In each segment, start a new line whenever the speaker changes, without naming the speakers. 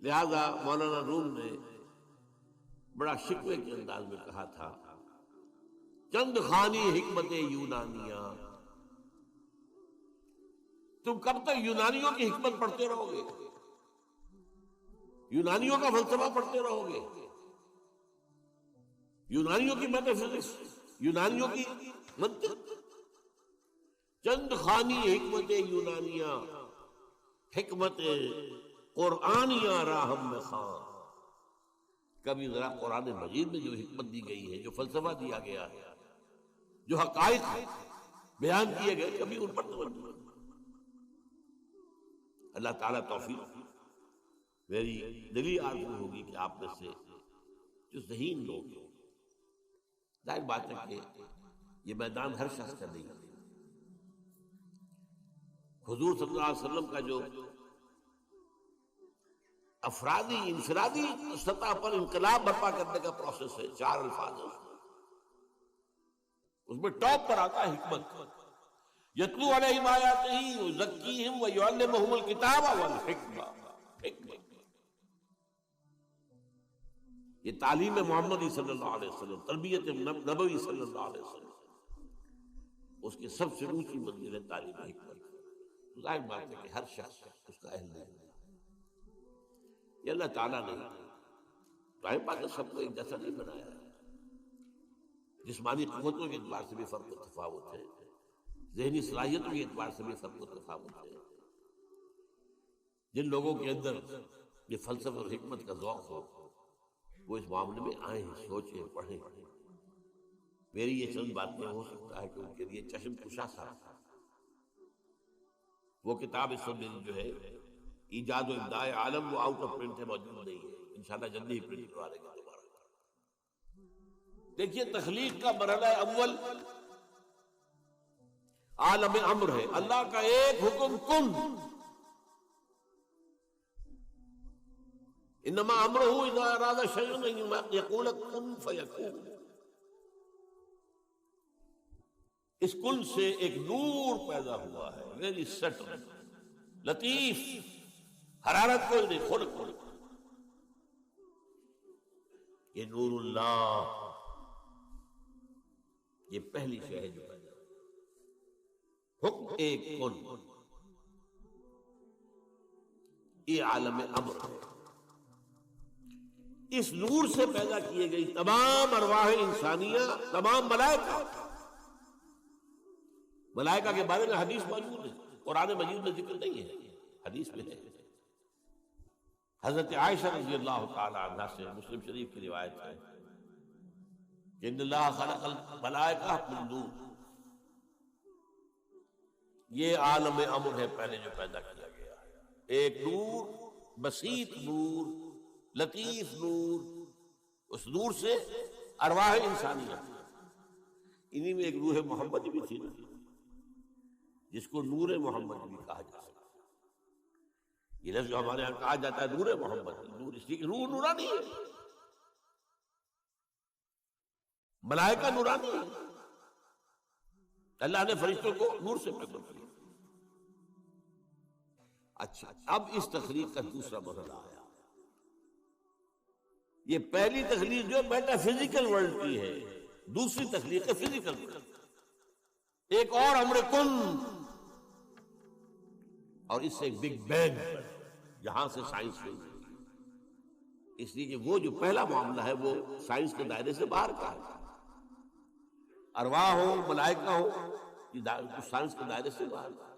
لہذا مولانا روم نے بڑا شکوے کے انداز میں کہا تھا، چند خوانی حکمت یونانیہ، تم کب تک یونانیوں کی حکمت پڑھتے رہو گے، یونانیوں کا فلسفہ پڑھتے رہو گے، یونانیوں کی میٹا فزکس، یونانیوں کی منطق؟ چند خوانی حکمت یونانیہ، حکمت قرآنیہ راہم میں خان۔ کبھی ذرا قرآن مجید میں جو حکمت دی گئی ہے، جو فلسفہ دیا گیا ہے، جو حقائق بیان کیے گئے، کبھی ان پر توجہ۔ اللہ تعالیٰ توفیق، میری دلی آرزو ہوگی کہ آپ میں سے جو ذہین لوگ، ظاہر بات ہے کہ یہ میدان ہر شخص کا نہیں ہے۔ حضور صلی اللہ علیہ وسلم کا جو افرادی انفرادی سطح پر انقلاب برپا کرنے کا پروسیس ہے، 4 الفاظ ہیں، اس میں ٹاپ پر آتا ہے حکمت۔ یتلو علیہم آیاتہ ویزکیہم ویعلمہم الکتاب والحکمہ۔ یہ تعلیم محمدی صلی اللہ علیہ وسلم، تربیت نبوی صلی اللہ علیہ وسلم، اس کی سب سے اونچی منزل ہے تعلیم حکمت۔ ظاہر بات ہے کہ ہر شخص اس کا اہل نہیں۔ یہ اللہ تعالیٰ نے ظاہر بات ہے سب کو ایک جیسا نہیں بنایا ہے، جسمانی قوتوں کے اعتبار سے بھی فرق و تفاوت ہے، ذہنی صلاحیتوں کے اعتبار سے بھی فرق و تفاوت ہے۔ جن لوگوں کے اندر یہ فلسفہ اور حکمت کا ذوق ہو، وہ اس معاملے میں آئیں، سوچیں، پڑھیں۔ میری یہ چند باتیں ہو سکتا ہے کہ ان کے لیے چشم کشا تھا۔ وہ کتاب اس وقت جو ہے ایجاد و ابداع عالم، وہ آؤٹ آف پرنٹ ہے، موجود نہیں ہے، انشاءاللہ جلدی ہی پرنٹ کروا لیں گے دوبارہ۔ دیکھیے تخلیق کا مرحلہ اول عالم امر ہے، اللہ کا ایک حکم کن، انما امرہ اذا اراد شیئا ان یقول کن فیکون۔ اس کن سے ایک نور پیدا ہوا ہے، ویری سٹل، لطیف، حرارت کوئی نہیں، خلق کوئی۔ یہ نور اللہ، یہ پہلی شے ہے جو پیدا ہوئی، حکم ایک کن، یہ عالم امر ہے۔ اس نور سے پیدا کیے گئی تمام ارواح انسانیہ، تمام ملائکہ۔ ملائکہ کے بارے میں حدیث موجود ہے، قرآن مجید میں ذکر نہیں ہے، حدیث میں ہے۔ حضرت عائشہ رضی اللہ تعالی عنہ سے مسلم شریف کی روایت ہے کہ ان اللہ خلق الملائکہ من نور، یہ عالم امر ہے پہلے جو پیدا کیا گیا ہے، ایک نور، بسیط نور، لطیف نور۔ اس نور سے ارواح انسانیہ، انہی میں ایک روح محمدی بھی تھی، جس کو نور محمد بھی کہا جا سکتا ہے۔ یہ لفظ جو ہمارے یہاں کہا جاتا ہے نور محمد، نور اس لیے کہ روح نورانی ہے، ملائکہ نورانی ہے، اللہ نے فرشتوں کو نور سے پیدا کیا۔ اچھا، اب اس تخلیق کا دوسرا مرحلہ آیا۔ یہ پہلی تخلیق جو میٹا فزیکل ورلڈ کی ہے، دوسری تخلیق ہے فزیکل ورلڈ، ایک اور امر کن، اور اس سے ایک بگ بینگ، جہاں سے سائنس ہوئی۔ اس لیے کہ وہ جو پہلا معاملہ ہے وہ سائنس کے دائرے سے باہر کا ہے، ارواح ہو، ملائکہ ہو، یہ سائنس کے دائرے سے باہر کا ہے۔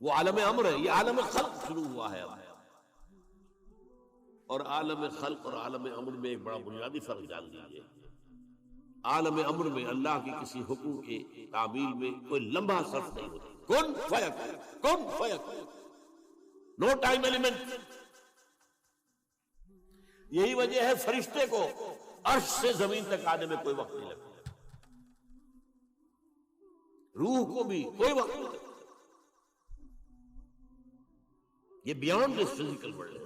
وہ عالم امر ہے، یہ عالم خلق شروع ہوا ہے اب۔ اور عالم خلق اور عالم امر میں ایک بڑا بنیادی فرق جان لیجیے۔ عالم امر میں اللہ کی کسی حکم کے تعمیل میں کوئی لمحہ صرف نہیں ہوتا، کن فیکون، کن فیکون، نو ٹائم ایلیمنٹ۔ یہی وجہ ہے فرشتے کو عرش سے زمین تک آنے میں کوئی وقت نہیں لگتا، روح کو بھی کوئی وقت نہیں لگتا۔ یہ بیانڈ دس فزیکل ورلڈ ہے،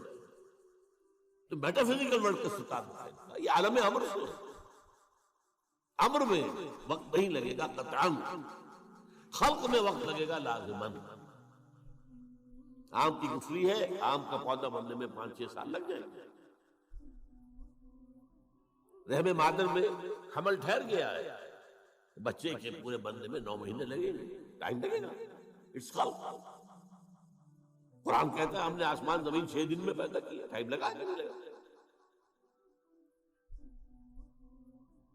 تو میٹا فزیکل ورلڈ کا ستارہ ہے، یہ عالم امر سے ہے۔ امر میں وقت نہیں لگے گا قطعاً، خلق میں وقت لگے گا لازماً۔ آم کی گٹھلی ہے، آم کا پودا بننے میں 5-6 سال لگ جائیں گے، رحم مادر میں حمل ٹھہر گیا ہے، بچے کے پورے بننے میں 9 مہینے لگیں گے، ٹائم لگے گا. اٹس خلق. قرآن کہتا ہے ہم نے آسمان زمین 6 دن میں پیدا کیا، ٹائم لگا کہ نہیں لگا؟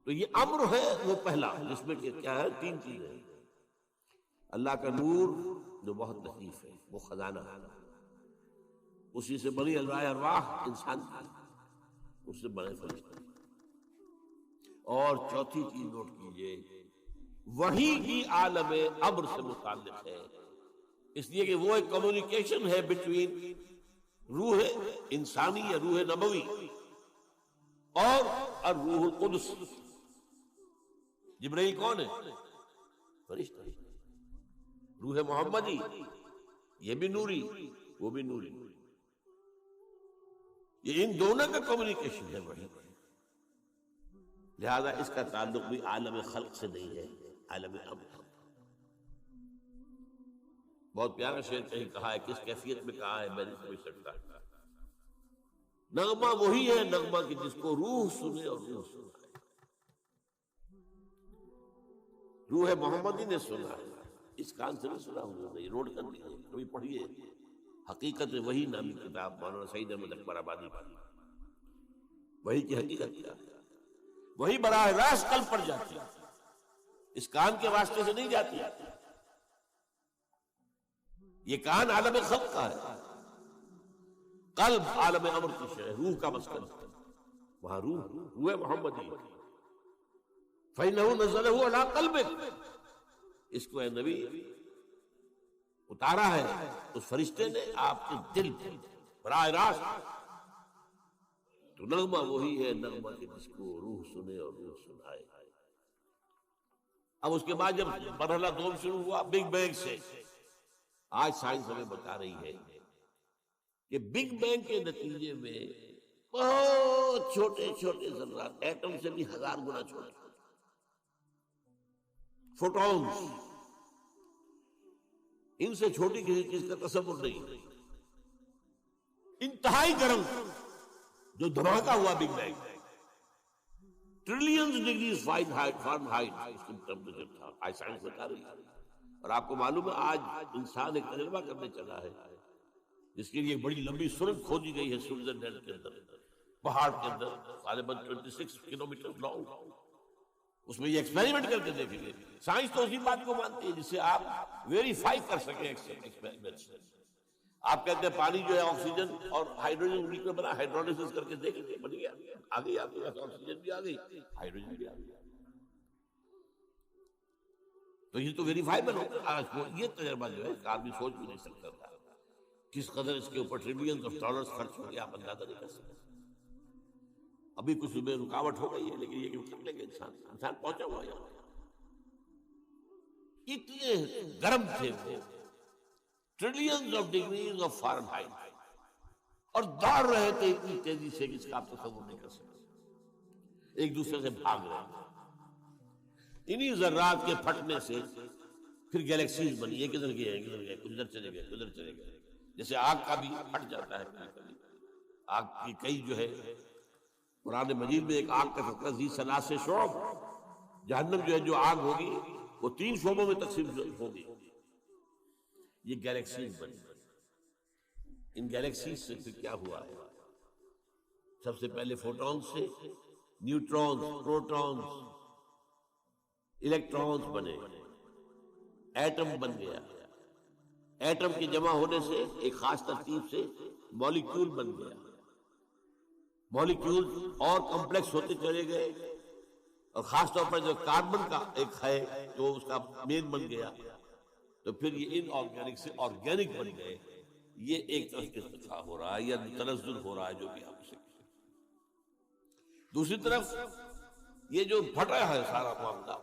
تو یہ امر ہے وہ پہلا، جس میں کہ کیا ہے 3 چیزیں. اللہ کا نور جو بہت لطیف ہے، وہ خزانہ ہے، اسی سے بنی ارواح انسان کی، اس سے بنے فرشتے. اور چوتھی چیز نوٹ کیجئے، وحی بھی عالم امر سے متعلق ہے، اس لیے کہ وہ ایک کمیونیکیشن ہے بٹوین روح انسانی یا روح نبوی اور الروح القدس. جبرائیل کون ہے؟ فرشتہ. روح محمدی یہ بھی نوری، وہ بھی نوری. یہ ان دونوں کا کمیونیکیشن ہے وحی. لہذا اس کا تعلق بھی عالم خلق سے نہیں ہے، عالم امر. بہت پیارا شعر کہیں کہا ہے، کس کیفیت میں کہا ہے میں نہیں سمجھ سکتا. نغمہ وہی ہے نغمہ کہ جس کو روح سنے اور روح سنائے. روح محمدی نے سنا ہے، اس کان سے نہیں سنا ہوں گے، نوٹ کر لیجیے، کبھی پڑھیے حقیقت وہی نامی کتاب مولانا سعید احمد اکبر آبادی کی. وہی کی حقیقت کیا ہے؟ وہی براہ راست قلب پر جاتی ہے، اس کان کے واسطے سے نہیں جاتی. یہ کان عالم خلق کا ہے، قلب عالم امر کی شے، روح کا مسکن ہے. وہاں روح محمدی. فَإِنَّهُ نَزَّلَهُ عَلَىٰ قَلْبِكَ، اس کو اے نبی اتارا ہے اس فرشتے نے آپ کے دل پر براہ راست. تو نغمہ وہی ہے نغمہ کہ جس کو روح سنے اور روح سنائے. اب اس کے بعد جب مرحلہ دوم شروع ہوا بگ بینگ سے، آج سائنس ہمیں بتا رہی ہے کہ بگ بینگ کے نتیجے میں بہت چھوٹے چھوٹے ذرات، ایٹم سے بھی 1000 گنا چھوٹے، فوٹونز، ان سے چھوٹی کسی چیز کا تصور نہیں. انتہائی گرم جو دھماکہ ہوا big bang, trillions degrees Fahrenheit اس کی ٹیمپریچر تھا، آج سائنس بتا رہی ہے. اور آپ کو معلوم ہے آج انسان ایک تجربہ کرنے چلا ہے جس کے لیے بڑی لمبی سرنگ کھودی گئی ہے سوئٹزرلینڈ کے اندر، پہاڑ کے اندر، غالباً 26 کلومیٹر لانگ. اس میں یہ ایکسپیریمنٹ کر کے دیکھیں گے. سائنس تو اسی بات کو مانتی ہے جسے آپ ویریفائی کر سکیں ایکسپیریمنٹ سے. آپ کہتے ہیں پانی جو ہے آکسیجن اور ہائیڈروجن مل کر بنا، ہائیڈرولسس کر کے دیکھیں گے، بن گیا، آ گئی آکسیجن بھی آ گئی، ہائیڈروجن بھی آ گئی. تو یہ تو ویریفائیبل ہوگا. آج یہ تجربہ جو ہے آدمی سوچ بھی نہیں سکتا تھا کس قدر اس کے اوپر ٹریلینز آف ڈالرز خرچ ہو گیا، آپ اندازہ نہیں کر سکتے. ابھی کچھ میں رکاوٹ ہو گئی ہے لیکن یہ کہ کر لیں گے. انسان پہنچا ہوا ہے. اتنے گرم تھے وہ، trillions of degrees of Fahrenheit, اور دوڑ رہے تھے اتنی تیزی سے کہ اس کا آپ تصور نہیں کر سکتے. ایک دوسرے سے بھاگ رہے تھے. انہی ذرات کے پھٹنے سے پھر گیلیکسیز بنی. یہ کدھر گئے کدھر گئے، ادھر چلے گئے ادھر چلے گئے. جیسے آگ کا بھی پھٹ جاتا ہے، آگ کی کئی جو ہے، قرآن مجید میں ایک آگ کا تذکرہ ذی ثلاث شعب، جہنم جو ہے جو آگ ہوگی وہ 3 شعبوں میں تقسیم ہوگی. یہ گیلیکسیز بنی. ان گیلیکسیز سے پھر کیا ہوا ہے؟ سب سے پہلے فوٹونز سے نیوٹرونز، پروٹونز، الیکٹرونز بنے، ایٹم بن گیا. ایٹم کے جمع ہونے سے ایک خاص ترتیب سے مالیکیول بن گیا. مالیکیول اور کمپلیکس ہوتے چلے گئے، اور خاص طور پر جو کاربن کا ایک ہے جو اس کا مین بن گیا، تو پھر یہ ان آرگینک سے آرگینک بن گئے. یہ ایک طرف ارتقاء ہو رہا ہے یا تنزل ہو رہا ہے جو بھی آپ اسے. دوسری طرف یہ جو پھٹا ہے سارا معاملہ،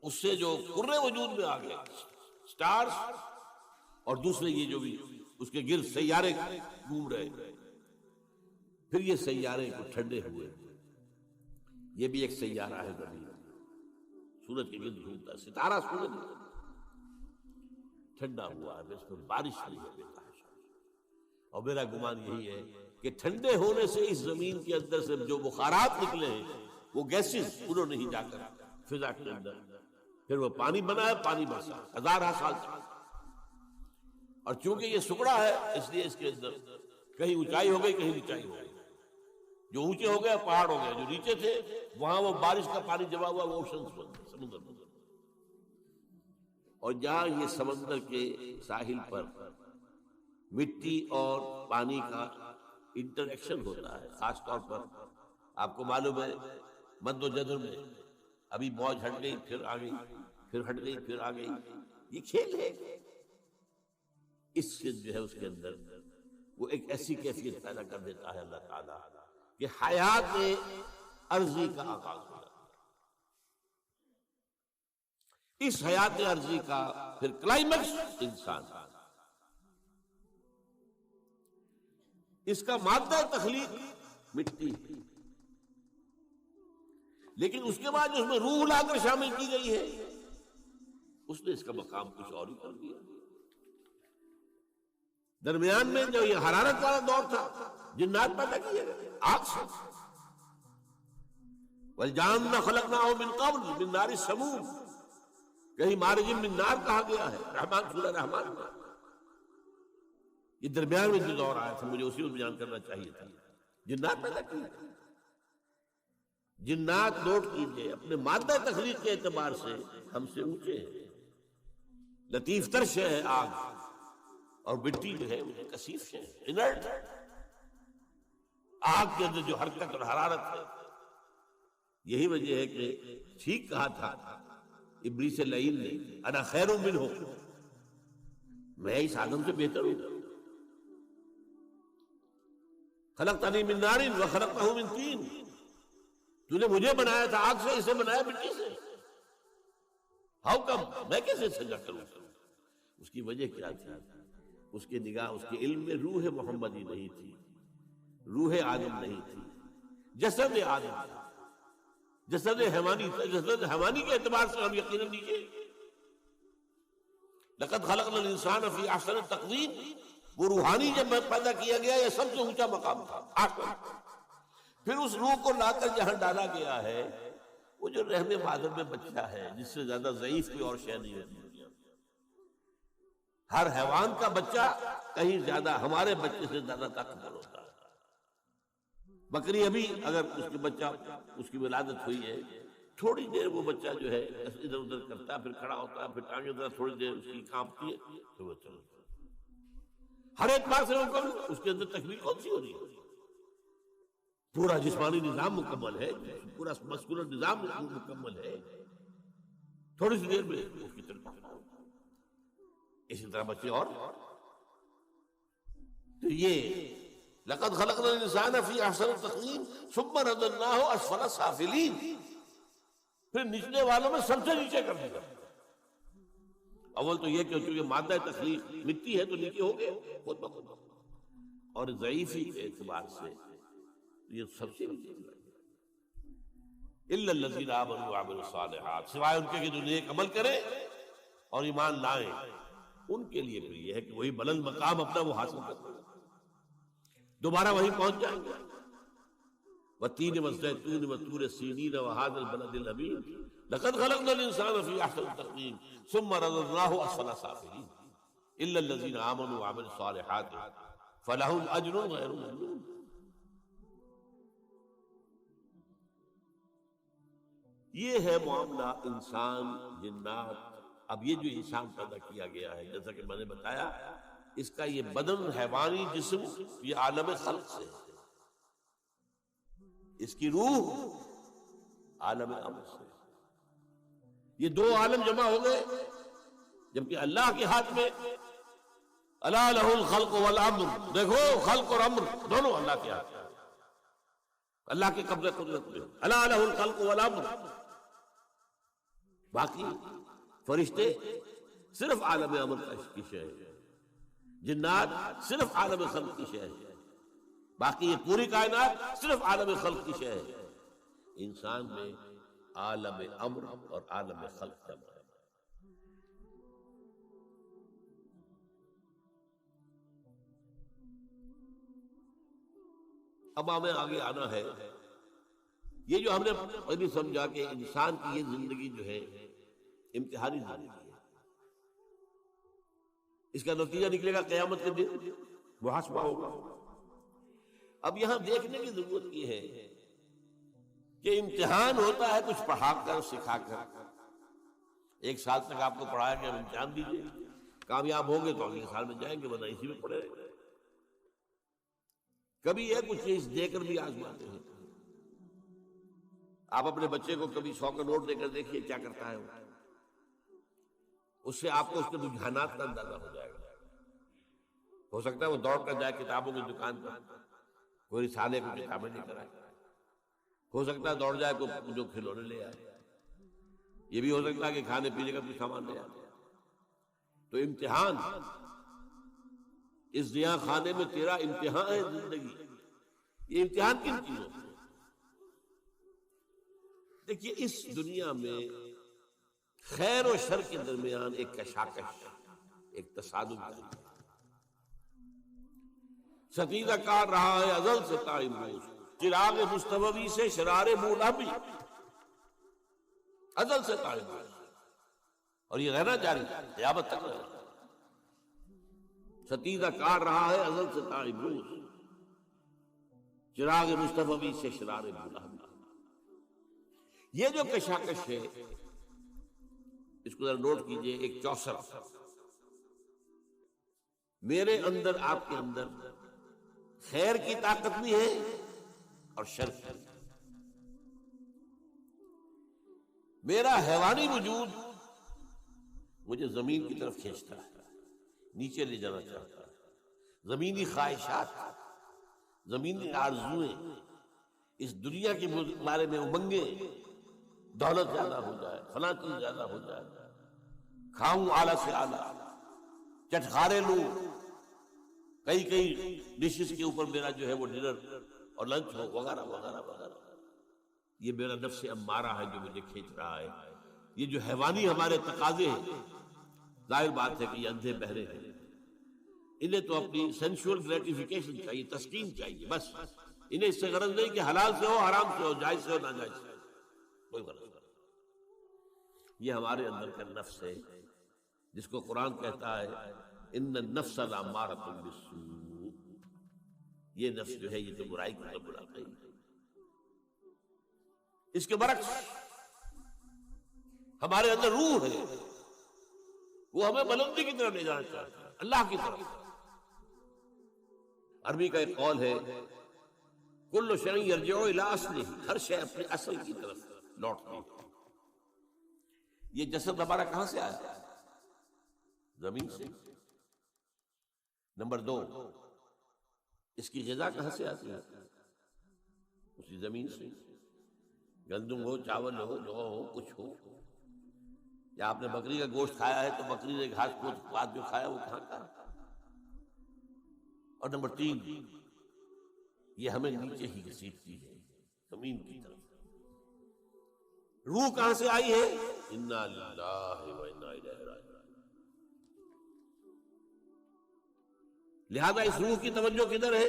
اس سے جو قرے وجود میں آ گئے سٹارز، اور دوسرے یہ جو بھی اس کے گرد سیارے گھوم رہے، پھر یہ سیارے کو ٹھنڈے ہوئے. یہ بھی ایک سیارہ ہے زمین، سورج کے گرد گھومتا ہے، ستارہ سورج ٹھنڈا ہوا ہے، اس میں بارش ہوئی ہے بے تحاشا. اور میرا گمان یہی ہے کہ ٹھنڈے ہونے سے اس زمین کے اندر سے جو بخارات نکلے ہیں وہ گیسز انہوں نے ہی جا کر فضا کے اندر پھر وہ پانی بنا ہے، پانی برسا ہزارہ سال تک. اور چونکہ یہ سکڑا ہے اس لیے اس کے اندر کہیں اونچائی ہو گئی کہیں نیچائی ہو گئی. جو اونچے ہو گئے پہاڑ ہو گئے، جو نیچے تھے وہاں وہ بارش کا پانی جمع ہوا وہ اوشنز بن گئے، سمندر بن گئے. اور جہاں یہ سمندر کے ساحل پر مٹی اور پانی کا انٹریکشن ہوتا ہے، خاص طور پر آپ کو معلوم ہے مد و جزر میں ابھی موج ہٹ گئی پھر آ گئی، پھر ہٹ گئی پھر آ گئی، یہ کھیل ہے. اس سے جو ہے اس کے اندر وہ ایک ایسی کیفیت پیدا کر دیتا ہے اللہ تعالیٰ کہ حیات عرضی کا آغاز ہو جاتا ہے. اس حیات عرضی کا پھر کلائمیکس انسان. اس کا مادہ تخلیق مٹی، لیکن اس کے بعد اس میں روح لا کر شامل کی گئی ہے، اس نے اس کا مقام کچھ اور ہی کر دیا. درمیان میں جو یہ حرارت والا دور تھا جنات پیدا کیے گئے آگ سے. وَالْجَانَّ خَلَقْنَاهُ مِنْ قَبْلُ مِنْ نَارِ السَّمُومِ، کہیں مارج من نار کہا گیا ہے رحمان سورہ رحمان میں. یہ درمیان میں جو دور آیا تھا مجھے اسی میں بیان کرنا چاہیے تھا. جنات پیدا کیے گئے. جنات نوٹ کیجئے اپنے مادہ تخلیق کے اعتبار سے ہم سے اونچے ہیں. لطیف تر شے ہے آگ، اور مٹی جو ہے وہ کثیف شے ہے، انرٹ. آگ کے اندر جو حرکت اور حرارت ہے، یہی وجہ ہے کہ ٹھیک کہا تھا ابلیس لعین نے، انا خیر منہ، میں اس آدم سے بہتر ہوں. خلقتنی من نار وخلقتہ من طین، تو نے مجھے بنایا تھا آگ سے، اسے بنایا مٹی سے. ہاؤ کم، میں کیسے سجا کروں؟ اس کی وجہ کیا تھی؟ اس کی نگاہ، اس کے علم میں روح محمدی نہیں تھی، روح آدم نہیں تھی، جسد آدم تھا، جسد حیوانی تھا. جسد حیوانی کے اعتبار سے ہم یقیناً نیچے. لقد خلقنا الانسان فی احسن تقویم، وہ روحانی جب پیدا کیا گیا یہ سب سے اونچا مقام تھا. پھر اس روح کو لا کر جہاں ڈالا گیا ہے وہ جو رحم مادر میں بچہ ہے، جس سے زیادہ ضعیف کوئی اور شے نہیں ہوتی. ہر حیوان کا بچہ کہیں زیادہ ہمارے بچے سے زیادہ طاقتور ہوتا ہے. بکری ابھی اگر اس کے بچہ اس کی ولادت ہوئی ہے، تھوڑی دیر وہ بچہ جو ہے ادھر ادھر کرتا ہے، پھر کھڑا ہوتا ہے، پھر ٹانگیں ذرا تھوڑی دیر اس کی کانپتی ہے، پھر وہ چلتا ہے. ہر اعتبار سے اس کے اندر تکمیل کون سی ہو رہی ہے؟ پورا جسمانی نظام مکمل ہے، پورا مسکولر نظام مکمل ہے، تھوڑی سی دیر میں اس کی طرف. اسی طرح بچے اور تو یہ لقد خلقنا الانسان فی احسن تقویم ثم رددناہ اسفل سافلین، پھر نچلے والوں میں سب سے نیچے کر دیا. اول تو یہ کہ چونکہ مادہ تخلیق مٹی ہے تو نیچے ہو گئے خود بخود، اور ضعیفی کے اعتبار سے یہ سب سے نیچے کر دیا. الا الذین آمنوا وعملوا الصالحات، سوائے ان کے کہ جو نیک عمل کرے اور ایمان لائیں، ان کے لیے پھر یہ ہے کہ وہی بلند مقام اپنا وہ حاصل کرتے ہیں، دوبارہ وہیں پہنچ جائیں گے. والتین والزیتون وطور سینین وہذا البلد الامین لقد خلقنا الانسان فی احسن تقویم ثم رددناہ اسفل سافلین الا الذین آمنوا وعملوا الصالحات فلہم اجر غیر ممنون. یہ ہے معاملہ انسان جنات. اب یہ جو انسان پیدا کیا گیا ہے، جیسا کہ میں نے بتایا، اس کا یہ بدن حیوانی جسم یہ عالم خلق سے ہے، اس کی روح عالم امر سے. یہ دو عالم جمع ہو گئے، جبکہ اللہ کے ہاتھ میں الا لہ الخلق والامر، دیکھو خلق اور امر دونوں اللہ کے ہاتھ میں، اللہ کے قبضہ قدرت میں. الا لہ الخلق والامر. باقی فرشتے صرف عالم امر کی شے ہے، جنات صرف عالم خلق کی شے ہے، باقی یہ پوری کائنات صرف عالم خلق کی شے ہے. انسان میں عالم امر اور عالم خلق جمع ہے. اب ہمیں آگے آنا ہے. یہ جو ہم نے پہلے سمجھا کہ انسان کی یہ زندگی جو ہے امتحانی زندگی ہے، اس کا نتیجہ نکلے گا قیامت کے دن محاسبہ ہوگا. اب یہاں دیکھنے کی ضرورت یہ ہے کہ امتحان ہوتا ہے کچھ پڑھا کر سکھا کر. 1 سال تک آپ کو پڑھایا کہ امتحان دیجیے، کامیاب ہوں گے تو اگلے سال میں جائیں گے، ورنہ اسی میں پڑھے رہیں گے. کبھی یہ کچھ چیز دے کر بھی آزماتے ہیں. آپ اپنے بچے کو کبھی 100 کا نوٹ دے کر دیکھیے کیا کرتا ہے وہ. اس سے آپ کو اس کے رجحانات کا اندازہ ہو جائے گا. ہو سکتا ہے وہ دوڑ کر جائے کتابوں کی دکان پر، کوئی رسالے کو کتابیں لے کر آئے. ہو سکتا ہے دوڑ جائے کوئی جو کھلونے لے آئے. یہ بھی ہو سکتا ہے کہ کھانے پینے کا کچھ سامان لے آئے. تو امتحان، اس دیا خانے میں تیرا امتحان ہے زندگی. یہ امتحان کن چیزوں سے؟ دیکھیے اس دنیا میں خیر و شر کے درمیان ایک کشاکش، ایک تصادم ہے. ستیزہ کار رہا ہے ازل سے تا امروز، چراغ مصطفی سے شرار مولا بھی ازل سے تا امروز. اور یہ رہنا جاری قیامت تک رہنا. ستیزہ کار رہا ہے ازل سے تا امروز، چراغ مصطفی سے شرار مولا بھی. یہ جو کشاکش ہے اس کو ذرا نوٹ کیجئے. ایک چوسر، میرے اندر آپ کے اندر خیر کی طاقت بھی ہے اور شر کی. میرا حیوانی وجود مجھے زمین کی طرف کھینچتا ہے، نیچے لے جانا چاہتا ہے. زمینی خواہشات، زمینی آرزوئیں، اس دنیا کے بارے میں امنگیں، دولت زیادہ ہو جائے، فلاں چیز زیادہ ہو جائے، کھاؤں اعلیٰ سے اعلیٰ، چٹخارے لوں، کئی ڈشز کے اوپر میرا جو ہے وہ ڈنر اور لنچ ہو، وغیرہ وغیرہ وغیرہ. یہ میرا نفس امارہ ہے جو مجھے کھینچ رہا ہے. یہ جو حیوانی ہمارے تقاضے ہیں، ظاہر بات ہے کہ یہ اندھے بہرے ہیں. انہیں تو اپنی سینشول گریٹیفیکیشن چاہیے، تسکین چاہیے، بس. انہیں اس سے غرض نہیں کہ حلال سے ہو، حرام سے ہو، جائز سے ہو، ناجائز سے ہو، کوئی غرض نہیں. یہ ہمارے اندر کا نفس ہے جس کو قرآن کہتا ہے ان النفس لامارۃ بالسوء. یہ نفس جو ہے یہ تو برائی کی طرف بلاتا ہے. اس کے برعکس ہمارے اندر روح ہے، وہ ہمیں بلندی کی طرف لے جانا چاہتا ہے، اللہ کی طرف. عربی کا ایک قول ہے کل شیء یرجع الی اصلہ، ہر شے اپنے اصل کی طرف لوٹتی ہے. یہ جسد ہمارا کہاں سے آیا؟ زمین سے. نمبر 2، اس کی غذا کہاں سے آتی ہے؟ اسی زمین سے. گندم ہو، چاول ہو، جو ہو، کچھ ہو. یا آپ نے بکری کا گوشت کھایا ہے تو بکری نے گھاس پھوس کے بعد جو کھایا وہ کہاں کا. اور نمبر 3، یہ ہمیں نیچے ہی گھسیٹتی ہے، زمین کی طرف. روح کہاں سے آئی ہے؟ انا للہ و انا الیہ راجعون. لہذا اس روح کی توجہ کدھر ہے؟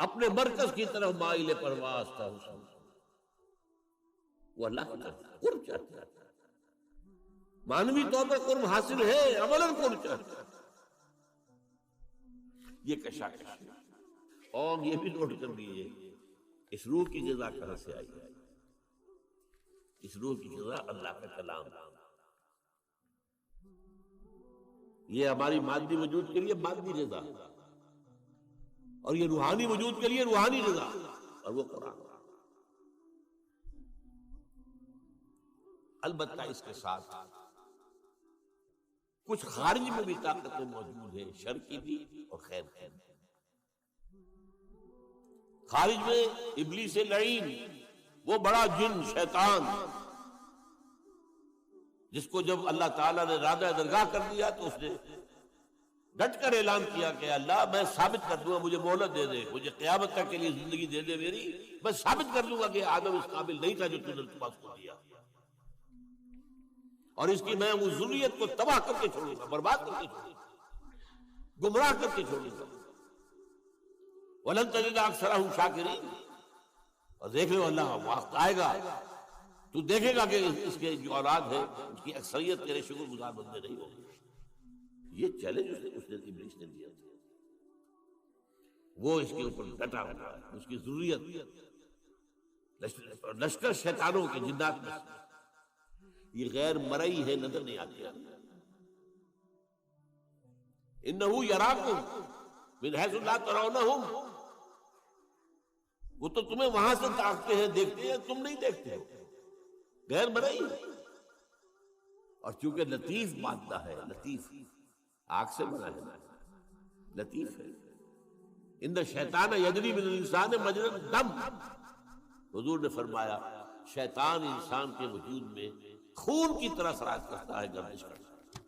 اپنے مرکز کی طرف مائل پرواز تھا حسن. وہ اللہ کی طرف قرب چاہتا ہے. مانوی طور پر قرب حاصل ہے، عملاً قرب چاہتا ہے. یہ کشاکش ہے. اور یہ بھی نوٹ کر لیجیے اس روح کی غذا کہاں سے آئی ہے؟ اس روح کی غذا اللہ کا کلام. یہ ہماری مادی وجود کے لیے مادی غذا، اور یہ روحانی وجود کے لیے روحانی غذا، اور وہ قرآن. البتہ اس کے ساتھ کچھ خارج میں بھی طاقتیں موجود ہیں، شر کی بھی اور خیر کی بھی. خارج میں ابلیس لعین، وہ بڑا جن شیطان، جس کو جب اللہ تعالیٰ نے رادہ درگاہ کر دیا تو اس نے ڈٹ کر اعلان کیا کہ اللہ میں ثابت کر دوں گا، مجھے مہلت دے دے، مجھے قیامت تک کے لیے زندگی دے دے میری، میں ثابت کر دوں گا کہ آدم اس قابل نہیں تھا جو تو نے پاس کو دیا، اور اس کی میں وہ ذریت کو تباہ کر کے چھوڑوں گا، برباد کر کے چھوڑوں گا، گمراہ کر کے چھوڑوں گا. وَلَن تَجِدَ أَكْثَرَهُمْ شَاكِرِينَ، اور دیکھ لو اللہ وقت آئے گا تو دیکھے گا کہ اس کے جو اولاد ہے اس کی اکثریت تیرے شکر گزار بندے نہیں ہوں گے۔ یہ چیلنج اس نے ابلیس نے دیا تھا، وہ اس کے اوپر ڈٹا ہوا ہے، اس کی ضروریت لشکر شیطانوں کے جنات میں سے یہ غیر مرئی ہے، نظر نہیں آتی۔ انہ یراکم من حیث لا ترونہم، وہ تو تمہیں وہاں سے تاکتے ہیں، دیکھتے ہیں، تم نہیں دیکھتے ہو، غیر مرئی۔ اور چونکہ لطیف مادہ ہے، لطیف آگ سے بنا ہے، لطیف ہے۔ ان الشیطان یجری من الانسان مجری الدم، حضور نے فرمایا شیطان انسان کے وجود میں خون کی طرح سرایت کرتا ہے، گردش کرتا ہے۔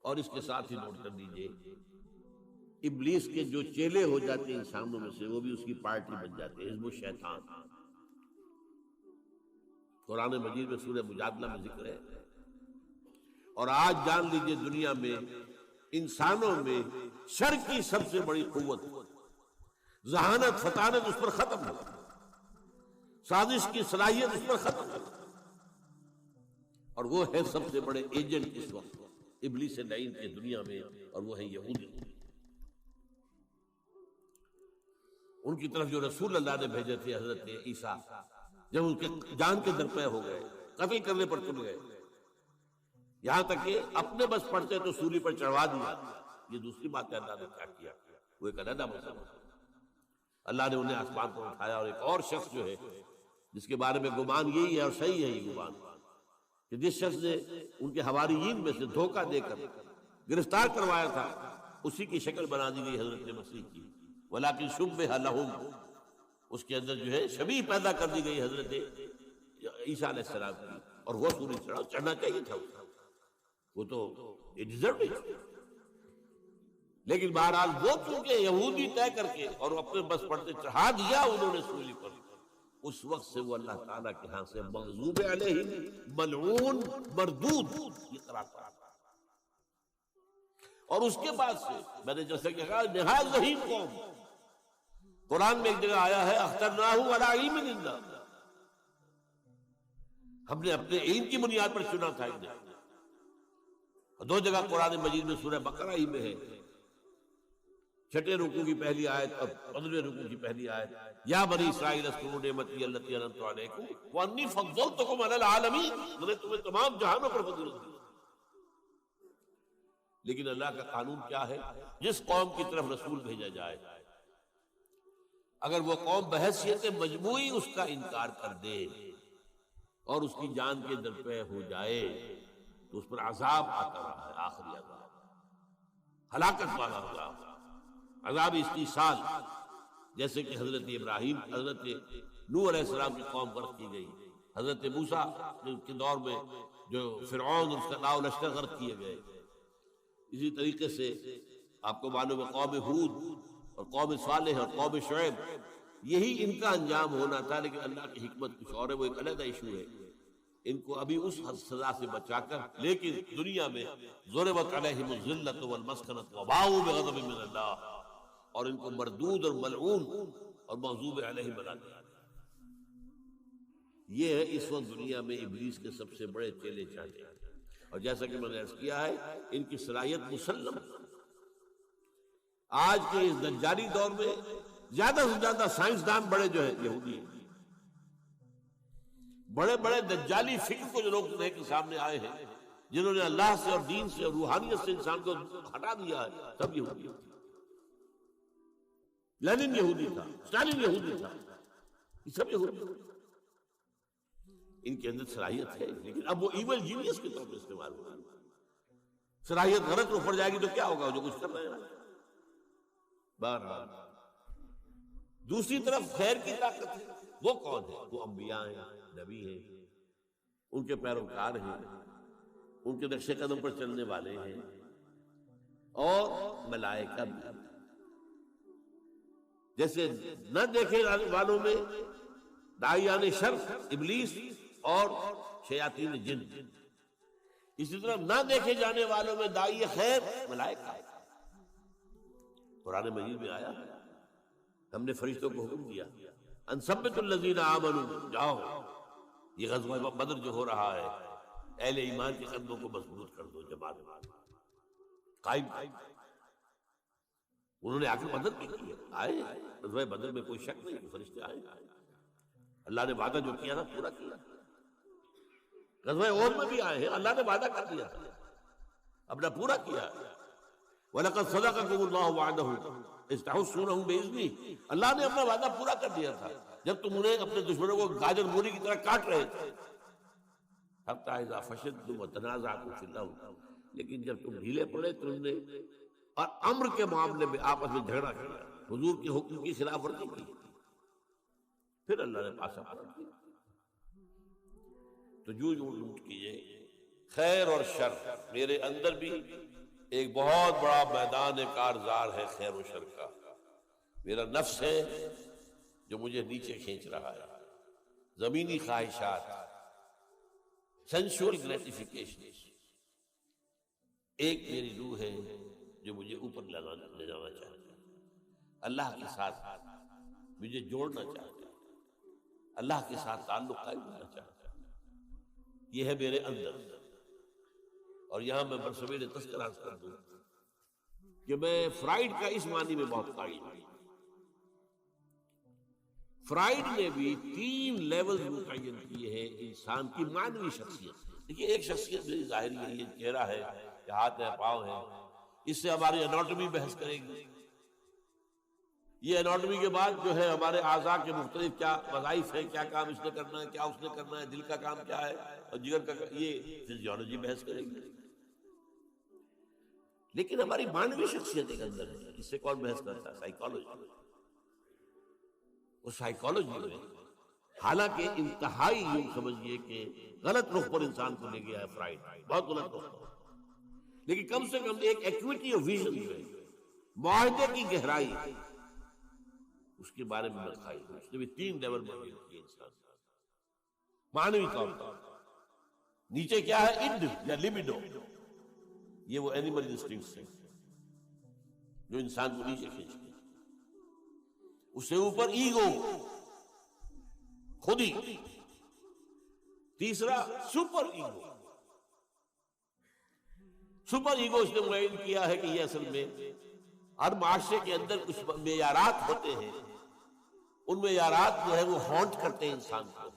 اور اس کے ساتھ ہی نوٹ کر دیجئے ابلیس کے جو چیلے ہو جاتے ہیں انسانوں میں سے، وہ بھی اس کی پارٹی بن جاتے ہیں، حزب الشیطان۔ قرآن مجید میں سورہ مجادلہ میں ذکر ہے۔ اور آج جان لیجئے دنیا میں انسانوں میں شر کی سب سے بڑی قوت، ذہانت فطانت اس پر ختم ہو، سازش کی صلاحیت اس پر ختم ہو، اور وہ ہے سب سے بڑے ایجنٹ اس وقت ابلیس لعین کی دنیا میں، اور وہ ہے یہودی۔ ان کی طرف جو رسول اللہ نے بھیجے تھے حضرت عیسیٰ، جب ان کے جان کے درپے ہو گئے، قتل کرنے پر تل گئے، یہاں تک کہ اپنے بس پڑتے تو سولی پر چڑھوا دیا۔ یہ دوسری بات ہے اللہ نے کیا کیا، وہ ایک علیحدہ مسئلہ۔ اللہ نے انہیں آسمان پر اٹھایا، اور ایک اور شخص جو ہے جس کے بارے میں گمان یہی ہے، اور صحیح ہے یہ گمان، کہ جس شخص نے ان کے حواریین میں سے دھوکہ دے کر گرفتار کروایا تھا، اسی کی شکل بنا دی گئی حضرت مسیح کی، ولیکن شبہ لہم، اس کے اندر جو ہے شبیہ پیدا کر دی گئی حضرت عیسیٰ علیہ السلام کی، اور وہ سوری چڑھنا چاہیے تھا، وہ تو ڈیزرو اٹ۔ لیکن بہرحال وہ چونکہ یہودی طے کر کے اور اپنے بس پڑتے چڑھا دیا انہوں نے سولی پر، اس وقت سے وہ اللہ تعالیٰ کے ہاں سے مغضوب علیہم، ملعون، مردود یہ قرار پایا۔ اور اس کے بعد سے میں نے جیسے کہ کہا نہایت ذہین قوم، قرآن میں ایک جگہ آیا ہے اخترناہ علی علم عندنا، ہم نے اپنے علم کی بنیاد پر چنا تھا انہیں۔ دو جگہ قرآن مجید میں سورہ بقرہ ہی میں ہے، چھٹے رکوع کی پہلی آیت اور 15ویں رکوع کی پہلی آیت، یا بنی اسرائیل اذکروا نعمتی التی انعمت علیکم وانی فضلتکم علی العالمین، میں نے تمہیں تمام جہانوں پر فضیلت دی۔ لیکن اللہ کا قانون کیا ہے، جس قوم کی طرف رسول بھیجا جائے اگر وہ قوم بحیثیت مجموعی اس کا انکار کر دے اور اس کی جان کے درپے ہو جائے تو اس پر عذاب آتا رہا ہے، آخری عذاب، ہلاکت والا عذاب، عذاب استیصال، جیسے کہ حضرت ابراہیم، حضرت نوح علیہ السلام کی قوم غرق کی گئی، حضرت موسیٰ کے دور میں جو فرعون اور اس کا لاؤ لشکر غرق کیے گئے۔ اسی طریقے سے آپ کو معلوم ہے قوم ہود اور قوم صالح اور قوم شعیب، یہی ان کا انجام ہونا تھا، لیکن اللہ کی حکمت کچھ اور ہے، وہ ایک علیحدہ ایشو ہے۔ ان کو ابھی اس سزا سے بچا کر، لیکن دنیا میں ضربت علیہم الذلۃ والمسکنۃ وباؤوا بغضب من اللہ، اور ان کو مردود اور ملعون اور مغضوب علیہم بنا دیا۔ یہ ہے اس وقت دنیا میں ابلیس کے سب سے بڑے چیلے چاہتے ہیں، اور جیسا کہ میں نے عرض کیا ہے ان کی صلاحیت مسلم۔ آج کے اس دجالی دور میں زیادہ سے زیادہ سائنسدان بڑے جو ہیں یہودی ہیں، بڑے بڑے دجالی فکر کو جو لوگ دیکھ کے سامنے آئے ہیں، جنہوں نے اللہ سے اور دین سے اور روحانیت سے انسان کو ہٹا دیا ہے، سب یہودی ہیں۔ لینن یہودی تھا، اسٹالن یہودی تھا، یہ سب یہودی ہیں۔ ان کے اندر صلاحیت ہے، لیکن اب وہ ایول جینیس کے طور پر استعمال ہوگا۔ صلاحیت غلط اوپر جائے گی تو کیا ہوگا، جو کچھ کر رہے ہیں۔ بہرحال دوسری طرف خیر کی طاقت ہے، وہ کون ہے؟ وہ انبیاء ہیں، نبی ہیں، ان کے پیروکار ہیں، ان کے نقش قدم پر چلنے والے ہیں، اور ملائکہ بھی۔ جیسے نہ دیکھے والوں میں داعیان شر ابلیس اور شیاطین جن، اسی طرح نہ دیکھے جانے والوں میں داعی خیر ملائکہ۔ قرآن مجید میں آیا، ہم نے فرشتوں کو حکم دیا ان ثبتوا الذین آمنوا، جاؤ یہ غزوہ بدر جو ہو رہا ہے اہل ایمان کے قدموں کو مضبوط کر دو، جماعت قائم۔ انہوں نے آ کے مدد بھی کی، آئے غزوہ بدر میں کوئی شک نہیں، فرشتے آئے، اللہ نے وعدہ جو کیا نا پورا کیا۔ غزوہ احد میں بھی آئے ہیں، اللہ نے وعدہ کر دیا تھا، اپنا پورا کیا۔ وَلَقَدْ صَدَقَكُمُ اللَّهُ وَعْدَهُ إِذْ تَحُسُّونَهُم بِإِذْنِهِ، اللہ نے اپنا وعدہ پورا کر دیا تھا جب تم انہیں اپنے دشمنوں کو گاجر مولی کی طرح کاٹ رہے تھے۔ حَتَّىٰ إِذَا فَشِلْتُمْ وَتَنَازَعْتُمْ فِي الْأَمْرِ، لیکن جب تم ڈھیلے پڑے تم نے اور امر کے معاملے میں آپس میں جھگڑا کیا، حضور کے حکم کی خلاف ورزی کی، پھر اللہ نے پاسا پلٹ دیا۔ تو جو لوٹ کیجئے، خیر اور شر، میرے اندر بھی ایک بہت بڑا میدان کارزار ہے خیر و شر کا۔ میرا نفس ہے جو مجھے نیچے کھینچ رہا ہے، زمینی خواہشات، سینشول گریٹیفیکیشن۔ ایک میری روح ہے جو مجھے اوپر لے جانا چاہتا ہے، اللہ کے ساتھ مجھے جوڑنا چاہتا ہے، اللہ کے ساتھ تعلق قائم کرنا چاہتا ہے، یہ ہے میرے اندر۔ اور یہاں میں برسبیل تذکرہ کر دوں کہ میں فرائیڈ کا اس معنی میں بہت قائل ہوں۔ فرائیڈ نے بھی 3 لیول متعین کیے ہیں انسان کی معنوی شخصیت۔ دیکھیے ایک شخصیت میری ظاہری ہے، یہ چہرہ ہے، یہ ہاتھ ہے، پاؤں ہے، اس سے ہماری اناٹومی بحث کرے گی۔ یہ اناٹومی کے بعد جو ہے ہمارے اعضاء کے مختلف کیا وظائف ہیں، کیا کام اس نے کرنا ہے، کیا اس نے کرنا ہے، دل کا کام کیا ہے اور جگر کا، یہ فزیولوجی بحث کرے گی۔ لیکن ہماری معنوی شخصیت ایک اندر ہے، اس سے کون بحث کرتا ہے؟ سائیکالوجی۔ اس سائیکالوجی میں حالانکہ انتہائی یوں سمجھئے کہ غلط رخ پر انسان کو لے گیا ہے فرائیڈ، بہت غلط رخ پر، لیکن کم سے کم ایک ایکویٹی آف ویژن جو ہے، معاہدے کی گہرائی، اس کے بارے میں بتائی۔ اس نے بھی 3 لیول میں کیے انسان معنوی طور پر۔ نیچے کیا ہے؟ اِڈ یا لیبیڈو، یہ وہ اینیمل انسٹنکٹس ہیں جو انسان کو نیچے کھینچتے ہیں۔ اس سے اوپر ایگو، خودی۔ تیسرا سپر ایگو۔ سپر ایگو اس نے معین کیا ہے کہ یہ اصل میں ہر معاشرے کے اندر کچھ معیارات ہوتے ہیں، ان معیارات جو ہے وہ ہانٹ کرتے ہیں انسان کو،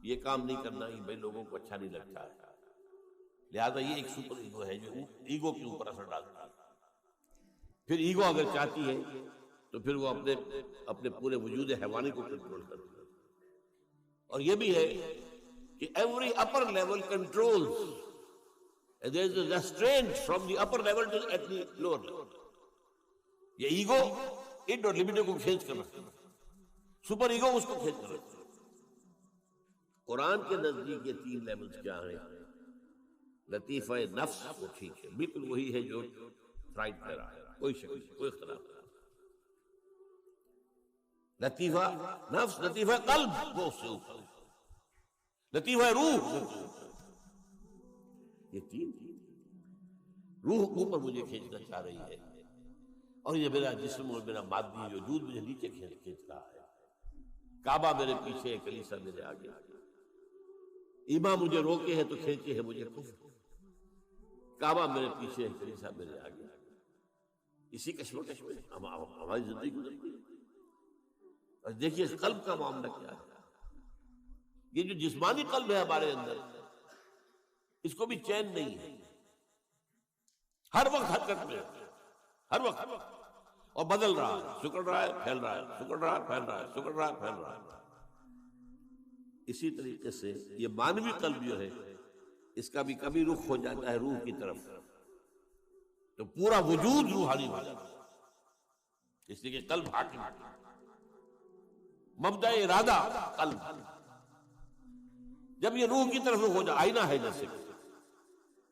یہ کام نہیں کرنا، یہ بھائی لوگوں کو اچھا نہیں لگتا ہے، لہذا یہ ایک سپر ایگو ہے جو ایگو کے اوپر اثر ڈالتا ہے۔ پھر ایگو اگر چاہتی ہے تو پھر وہ اپنے پورے وجود حیوانی کو کنٹرول کرتی ہے۔ اور یہ بھی ہے کہ every upper level controls, there is a restraint from the upper level to at the lower level۔ یہ ایگو اِڈ اور لیبیڈو کو کھینچ کر رکھتا ہے، سپر ایگو اس کو کھینچ کر رکھتا ہے۔ قرآن کے نزدیک یہ 3 لیولز کیا ہیں؟ لطیفہ نفس وہ ٹھیک ہے، بالکل وہی ہے جو فرائیڈ کہہ رہا ہے، کوئی شک نہیں، کوئی اختلاف نہیں۔ لطیفہ نفس، لطیفہ قلب وہ اس سے اوپر، لطیفہ روح، یہ 3 روح اوپر مجھے کھینچنا چاہ رہی ہے، اور یہ میرا جسم اور میرا مادی وجود مجھے نیچے کھینچ رہا ہے۔ کعبہ میرے پیچھے ہے، کلیسا میرے آگے، ایمان مجھے روکے ہے تو کھینچے ہے مجھے کفر۔ کعبہ میرے پیچھے ہے، کلیسا میرے آگے، اسی کشمکش میں ہماری زندگی گزرتی ہے۔ اور دیکھیے اس قلب کا معاملہ کیا ہے، یہ جو جسمانی قلب ہے ہمارے اندر، اس کو بھی چین نہیں ہے، ہر وقت حرکت میں، ہر وقت، اور بدل رہا ہے، سکڑ رہا ہے، پھیل رہا ہے، سکڑ رہا ہے، پھیل رہا ہے، سکڑ رہا ہے، پھیل رہا ہے۔ اسی طریقے سے یہ مانوی قلب جو ہے، اس کا بھی کبھی رخ ہو جاتا ہے روح کی طرف، تو پورا وجود روحانی ہو جاتا ہے، اس لیے کہ قلب حاکم ہے، مبدأ ارادہ قلب۔ جب یہ روح کی طرف ہو جائے، آئینہ ہے جیسے،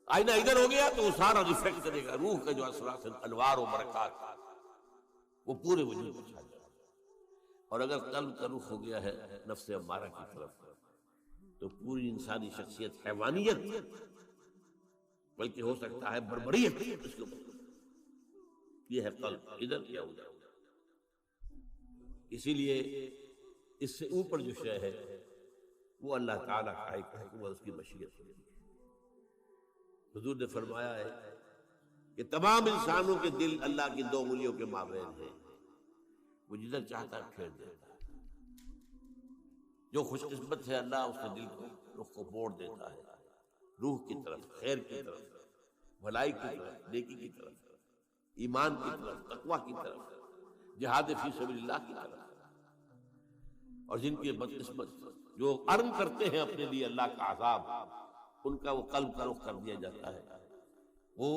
آئینہ ادھر ہو گیا تو وہ سارا ریفلیکٹ کرے گا، روح کا جو اثرات انوار و برکات وہ پورے وجود کو چھا جائے۔ اور اگر قلب کا رخ ہو گیا ہے نفس امارہ کی طرف، تو پوری انسانی شخصیت حیوانیت، بلکہ ہو سکتا ہے بربریت اس کے اوپر، یہ ہے قلب، ادھر کیا ہو جائے. اسی لیے اس سے اوپر جو شے ہے وہ اللہ تعالیٰ کا ایک حکم، اس کی مشیت ہے. حضور نے فرمایا ہے کہ تمام انسانوں کے دل اللہ کی 2 انگلیوں کے مابین ہیں، وہ جدھر چاہتا ہے پھیر دیتا ہے. جو خوش قسمت ہے اللہ اس کے دل کو رخ کو موڑ دیتا ہے روح کی طرف، خیر کی طرف، بھلائی کی طرف، نیکی کی طرف، ایمان کی طرف، تقویٰ کی طرف، جہاد فی سبیل اللہ کی طرف. اور جن کے بدقسمت جو ارن کرتے ہیں اپنے لیے اللہ کا عذاب، ان کا وہ قلب کا رخ کر دیا جاتا ہے، وہ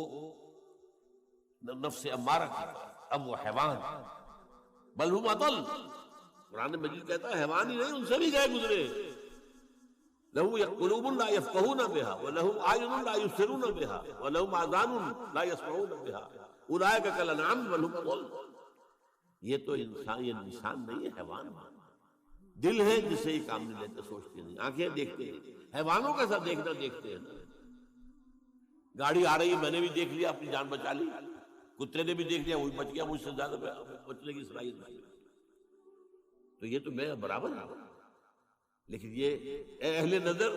نفس امارہ کی طرف، اب وہ حیوان، بل ہم اضل. قرآن مجید کہتا ہے حیوان ہی نہیں، ان سے بھی گئے گزرے. لَهُمْ قُلُوبٌ لَا يَفْقَهُونَ بِهَا وَلَهُمْ أَعْيُنٌ لَا يُبْصِرُونَ بِهَا وَلَهُمْ آذَانٌ لَا يَسْمَعُونَ بِهَا أُولَٰئِكَ كَالْأَنْعَامِ بَلْ هُمْ أَضَلُّ. یہ تو انسان نہیں ہے، حیوان ہے. دل ہے جسے یہ کام نہیں لیتے، سوچتے نہیں، آنکھیں دیکھتے ہیں، حیوانوں کا ساتھ دیکھنا دیکھتے ہیں. گاڑی آ رہی ہے، میں نے بھی دیکھ لیا، اپنی جان بچا لی. کتے نے بھی دیکھ لیا، وہی بچ گیا، مجھ سے زیادہ بچنے کی صلاحیت نہیں. تو یہ تو میں برابر ہوں. لیکن یہ اہل نظر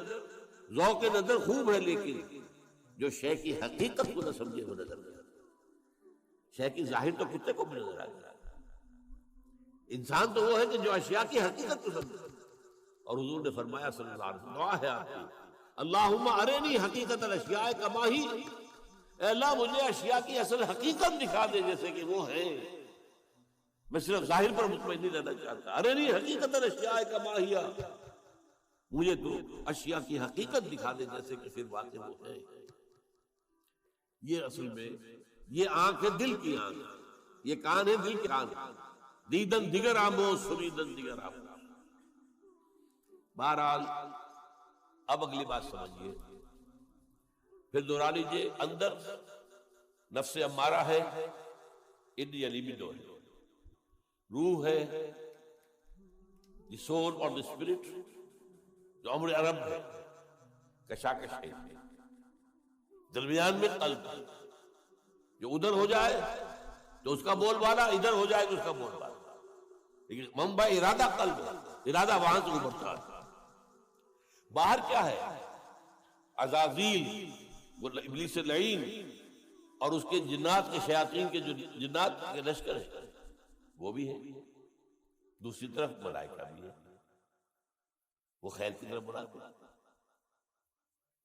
ذوق نظر خوب ہے، لیکن جو شے کی حقیقت کو نہ سمجھے وہ نظر نہیں آتا. شے کی ظاہر تو کتے کو بھی نظر آ جائے. انسان تو وہ ہے کہ جو اشیاء کی حقیقت کو سمجھے. اور حضور نے فرمایا صلی اللہ علیہ وسلم، دعا ہے آپ کی، اللہم ارنی حقیقت الاشیاء کما ہی، اے اللہ مجھے اشیاء کی اصل حقیقت دکھا دے جیسے کہ وہ ہے. میں صرف ظاہر پر مطمئن نہیں رہنا چاہتا. ارنی حقیقت الاشیاء کما ہی، مجھے تو اشیاء کی حقیقت دکھا دے جیسے کہ پھر واقع وہ ہے. یہ اصل میں یہ آنکھ ہے دل کی آنکھ، یہ کان ہے دل کے کان. دیدن دیگر آموز سنیدن دیگر آموز. بہرحال اب اگلی بات سمجھیے، پھر دہرا لیجیے. اندر نفس امارہ ہے، انی لیبیڈو ہے، روح ہے، دی سول اور دی اسپرٹ، جو امر عرب ہے، کشاکش ہے. درمیان میں قلب، جو ادھر ہو جائے تو اس کا بول بالا، ادھر ہو جائے تو اس کا بول بالا. لیکن منبع ارادہ قلب ہے، ارادہ وہاں سے ابھرتا ہے. باہر کیا ہے؟ عزازیل، وہ ابلیس لعین اور اس کے جنات کے شیاطین کے جو جنات کے لشکر ہے وہ بھی ہے. دوسری طرف ملائکہ بھی ہے، وہ خیر کی طرف بلاتے ہیں.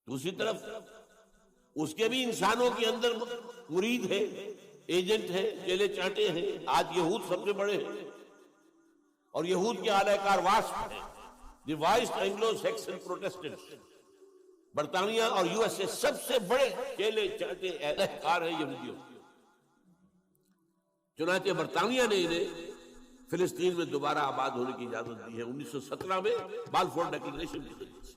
دوسری طرف اس کے بھی انسانوں کے اندر مرید ہے، ایجنٹ ہے، چیلے چانٹے ہیں. آج یہود سب سے بڑے ہیں، اور یہود کے اعلی کار واسپ ہیں، دی وائسٹ اینگلو سیکسن پروٹسٹنٹ. برطانیہ اور یو ایس اے سب سے بڑے چیلے چانٹے اہل کار ہیں یہودیوں. چنانچہ برطانیہ نے انہیں فلسطین میں دوبارہ آباد ہونے کی اجازت دی ہے 1917 میں بالفور ڈکلریشن کے ذریعے سے،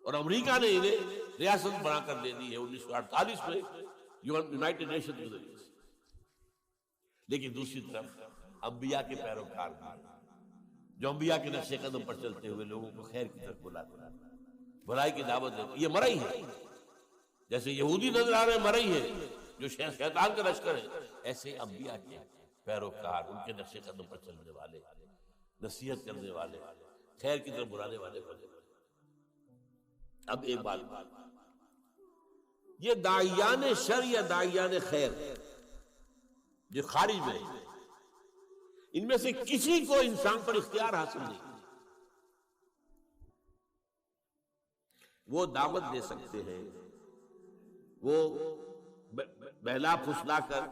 اور امریکہ نے انہیں ریاست بنا کر دے دی ہے 1948 میں یونائٹڈ نیشن کے ذریعے سے. لیکن دوسری طرف انبیاء کے پیروکار بھی ہیں، جو انبیاء کے نقش قدم پر چلتے ہوئے لوگوں کو خیر کی طرف بلاتے ہیں، بھلائی کی دعوت دیتے. یہ مرئی ہے، جیسے یہودی نظر آ رہے ہیں مرئی ہے جو شیطان کا لشکر ہے، ایسے انبیاء کے پیروکار، ان کے نقش قدم پر چلنے والے، نصیحت کرنے والے، خیر کی طرف بلانے والے بنے. اب ایک بات، یہ داعیان شر یا داعیان خیر جو خارج میں ہیں، ان میں سے کسی کو انسان پر اختیار حاصل نہیں. وہ دعوت دے سکتے ہیں، وہ بہلا پھسلا کر،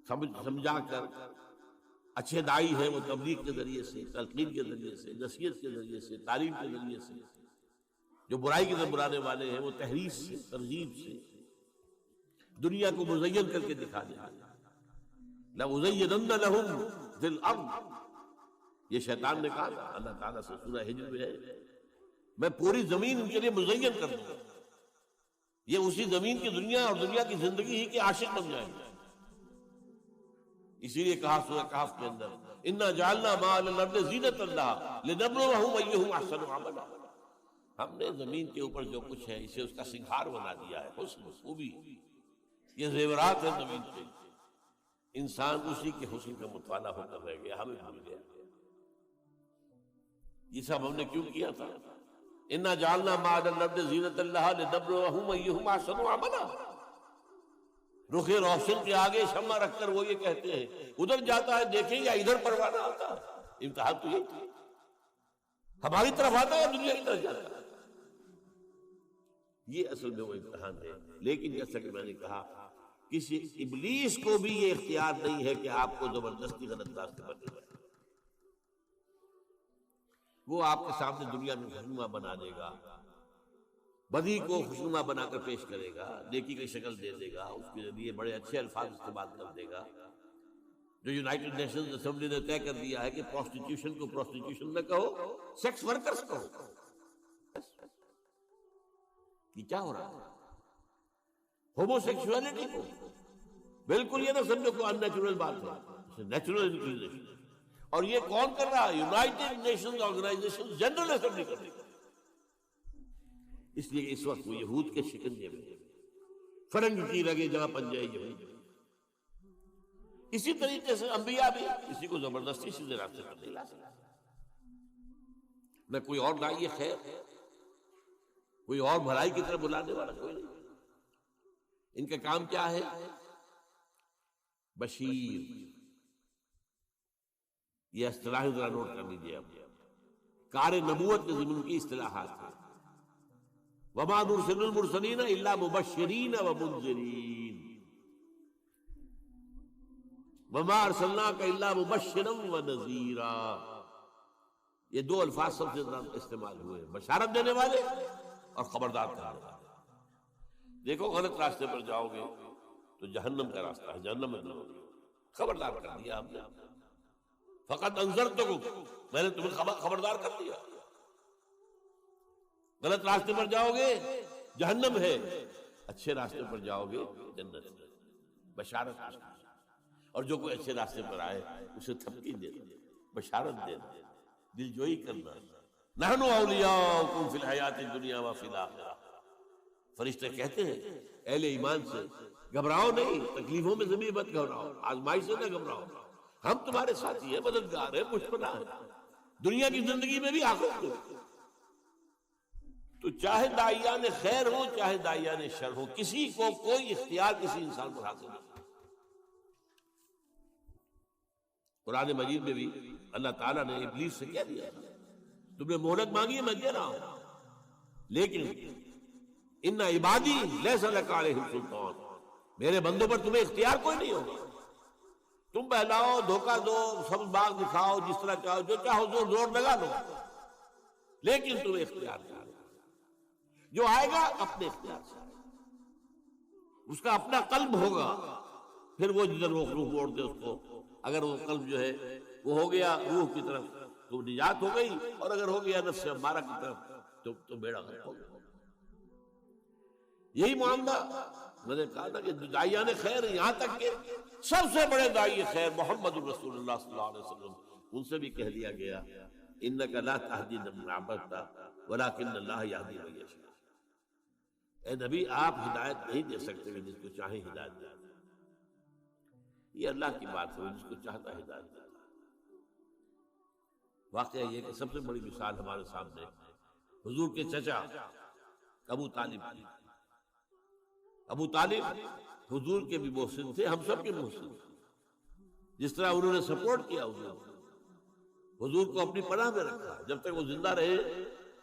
سمجھا کر، اچھے دائی ہیں وہ تبلیغ کے ذریعے سے، تلقین کے ذریعے سے، نصیحت کے ذریعے سے، تعلیم کے ذریعے سے. جو برائی کی طرف بلانے والے ہیں وہ تحریف سے، ترغیب سے دنیا کو مزین کر کے دکھا دیں. لَأُزَيِّنَنَّ لَهُمْ فِي الْأَرْضِ، یہ شیطان نے کہا تھا اللہ تعالیٰ سے، سورہ ہجر میں ہے، میں پوری زمین ان کے لیے مزین کر دوں گا. یہ اسی زمین کی دنیا اور دنیا کی زندگی ہی کے عاشق بن جائیں گے. اسی لیے کہا سورہ کہف کے اندر، اِنَّا جَعَلْنَا مَا عَلَى الْأَرْضِ زِینَةً لَهَا لِنَبْلُوَهُمْ أَيُّهُمْ أَحْسَنُ عَمَلًا. ہم نے زمین کے اوپر جو کچھ ہے اسے اس کا سنگھار بنا دیا ہے، حسن خوبی. یہ زیورات ہیں زمین پہ، انسان اسی کے حسن کا مطالعہ ہوتا رہ گیا، ہمیں بھول گیا۔ یہ سب ہم نے کیوں کیا تھا؟ انا جعلنا ما علی الارض زینۃ لہا لنبلوہم ایہم احسن عملا۔ رخ روشن کے آگے شمع رکھ کر وہ یہ کہتے ہیں ادھر جاتا ہے دیکھیں یا ادھر پروانہ آتا ہے۔ امتحان تو یہی تھی، ہماری طرف آتا ہے یا دنیا کی طرف جاتا ہے؟ یہ اصل میں وہ امتحان ہے۔ لیکن جیسا کہ میں نے کہا، کسی ابلیس کو بھی یہ اختیار نہیں ہے کہ آپ کو زبردستی غلط راستے پر لے جائے۔ وہ آپ کے سامنے دنیا میں خوشنما بنا دے گا، بدی کو خوشنما بنا کر پیش کرے گا، نیکی کی شکل دے دے گا، اس کے ذریعے بڑے اچھے الفاظ استعمال کر دے گا۔ جو یونائٹڈ نیشنز اسمبلی نے طے کر دیا ہے کہ پروسٹیٹیوشن کو پروسٹیٹیوشن نہ کہو، سیکس ورکرز کہو۔ یہ کیا ہو رہا ہے؟ ہومو سیکسولیٹی کو بالکل یہ نہ سمجھو کہ ان نیچرل بات ہے، نیچرل انکلینیشن۔ اور یہ کون کر رہا ہے؟ United Nations Organization General Assembly کر رہی ہے۔ اس لیے اس وقت وہ یہود کے شکنجے میں، فرنگ کی لگے جہاں پنجے یہود۔ اسی طریقے سے انبیاء بھی کسی کو زبردستی سیدھے راستے پر نہیں لا سکتے۔ نہ کوئی اور داعی خیر، کوئی اور بھلائی کی طرف بلانے والا کوئی نہیں۔ ان کا کام کیا ہے؟ بشیر۔ یہ اصطلاح ذرا نوٹ کر لیجیے۔ اب کار نبوت کے ضمن کی اصطلاحات ہیں۔ وما نرسل المرسلین الا مبشرین ومنذرین، وما ارسلناک الا مبشرا ونذیرا۔ یہ دو الفاظ سب سے زیادہ استعمال ہوئے، بشارت دینے والے اور خبردار کرنے والے۔ دیکھو غلط راستے پر جاؤ گے تو جہنم کا راستہ ہے، جہنم میں جاؤ گے، خبردار کر دیا ہم نے۔ فقط انذرتکم، میں نے تمہیں خبردار کر دیا۔ غلط راستے پر جاؤ گے جہنم ہے، اچھے راستے پر جاؤ گے جنت ہے، بشارت ہے۔ اور جو کوئی اچھے راستے پر آئے اسے تھپکی دینا، بشارت دینا، دل جوئی کرنا۔ نحن اولیاؤکم فی الحیات الدنیا وفی الآخرہ۔ فرشتے کہتے ہیں اہل ایمان سے، گھبراؤ نہیں، تکلیفوں میں زمین مت گھبراؤ، آزمائی سے نہ گھبراؤ، ہم تمہارے ساتھی ہیں، مددگار ہیں، مشفنا ہیں، دنیا کی زندگی میں بھی آخرت میں۔ تو چاہے داعیان خیر ہو چاہے داعیان شر ہو، کسی کو کوئی اختیار کسی انسان پر حاصل نہیں۔ قرآن مجید میں بھی اللہ تعالیٰ نے ابلیس سے کیا دیا؟ تم نے مہلت مانگی ہے، میں دے رہا ہوں، لیکن ان عبادی لیس لک علیہم سلطان، میرے بندوں پر تمہیں اختیار کوئی نہیں ہوگا۔ تم بہلاؤ، دھوکہ دو، سبز باغ دکھاؤ، جس طرح چاہو، جو چاہو زور لگا دو، لیکن تمہیں اختیار نہیں۔ جو آئے گا اپنے اختیار سے، اس کا اپنا قلب ہوگا، پھر وہ جدھر روح موڑ دے اس کو۔ اگر وہ قلب جو ہے وہ ہو گیا روح کی طرف تو نجات ہو گئی، اور اگر ہو گیا نفس امارہ کی طرف تو بیڑا غرق ہو گیا۔ یہی معاملہ میں نے کہا تھا کہ داعیان خیر، یہاں تک کہ سب سے بڑے داعی خیر محمد رسول اللہ صلی اللہ علیہ وسلم، ان سے بھی کہہ دیا گیا انک لا تہدی من احببت ولکن اللہ یہدی من یشاء۔ اے نبی، آپ ہدایت نہیں دے سکتے کہ جس کو چاہیں ہدایت دے، یہ اللہ کی بات ہے، جس کو چاہتا ہے ہدایت دیتا۔ واقعہ یہ کہ سب سے بڑی مثال ہمارے سامنے حضور کے چچا ابو طالب کی۔ ابو طالب حضور کے بھی محسن تھے، ہم سب کے محسن تھے۔ جس طرح انہوں نے سپورٹ کیا حضور کو اپنی پناہ میں رکھا جب تک وہ زندہ رہے،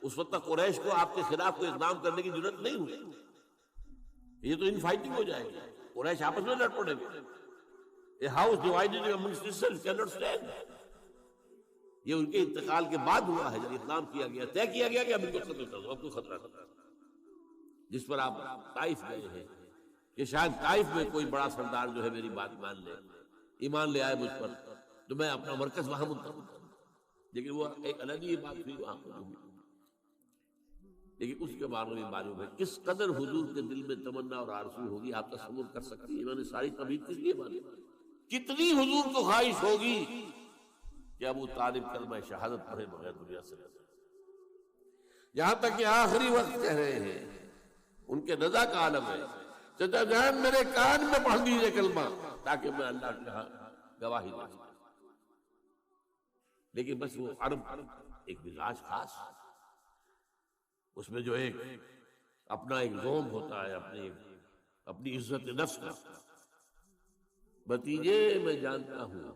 اس وقت تک قریش کو آپ کے خلاف کوئی اقدام کرنے کی ضرورت نہیں ہوئی۔ یہ تو ان فائٹنگ ہو جائے گی، قریش آپس میں لڑ پڑیں گے۔ A house divided amongst itself cannot stand۔ یہ ان کے انتقال کے بعد ہوا ہے، جب اقدام کیا گیا، طے کیا گیا کہ اب ان کو قتل کر دو، اب کوئی خطرہ نہیں۔ جس پر آپ طائف گئے ہیں کہ شاید طائف میں کوئی بڑا سردار جو ہے میری بات مان لے، ایمان لے آئے مجھ پر، تو میں اپنا مرکز وہاں منتقل کروں۔ لیکن وہ ایک الگ ہی بات ہوئی وہاں پر۔ لیکن اس کے بارے میں معلوم ہے کس قدر حضور کے دل میں تمنا اور آرزو ہوگی، آپ تصور کر سکتے ہیں۔ انہوں نے ساری طبیعت کس لیے مانی، کتنی حضور کو خواہش ہوگی کہ ابو طالب کلمہ شہادت پڑھے بغیر دنیا سے نہ جائے۔ یہاں تک کہ آخری وقت کہہ رہے ہیں، ان کے نزا کا عالم ہے، چچا جان میرے کان میں پڑھ دیجیے کلمہ تاکہ میں اللہ کے ہاں گواہی دے سکوں. لیکن بس وہ عرب ایک مزاج خاص، اس میں جو ایک اپنا ایک زوم ہوتا ہے، اپنی عزت نفس کا. بھتیجے میں جانتا ہوں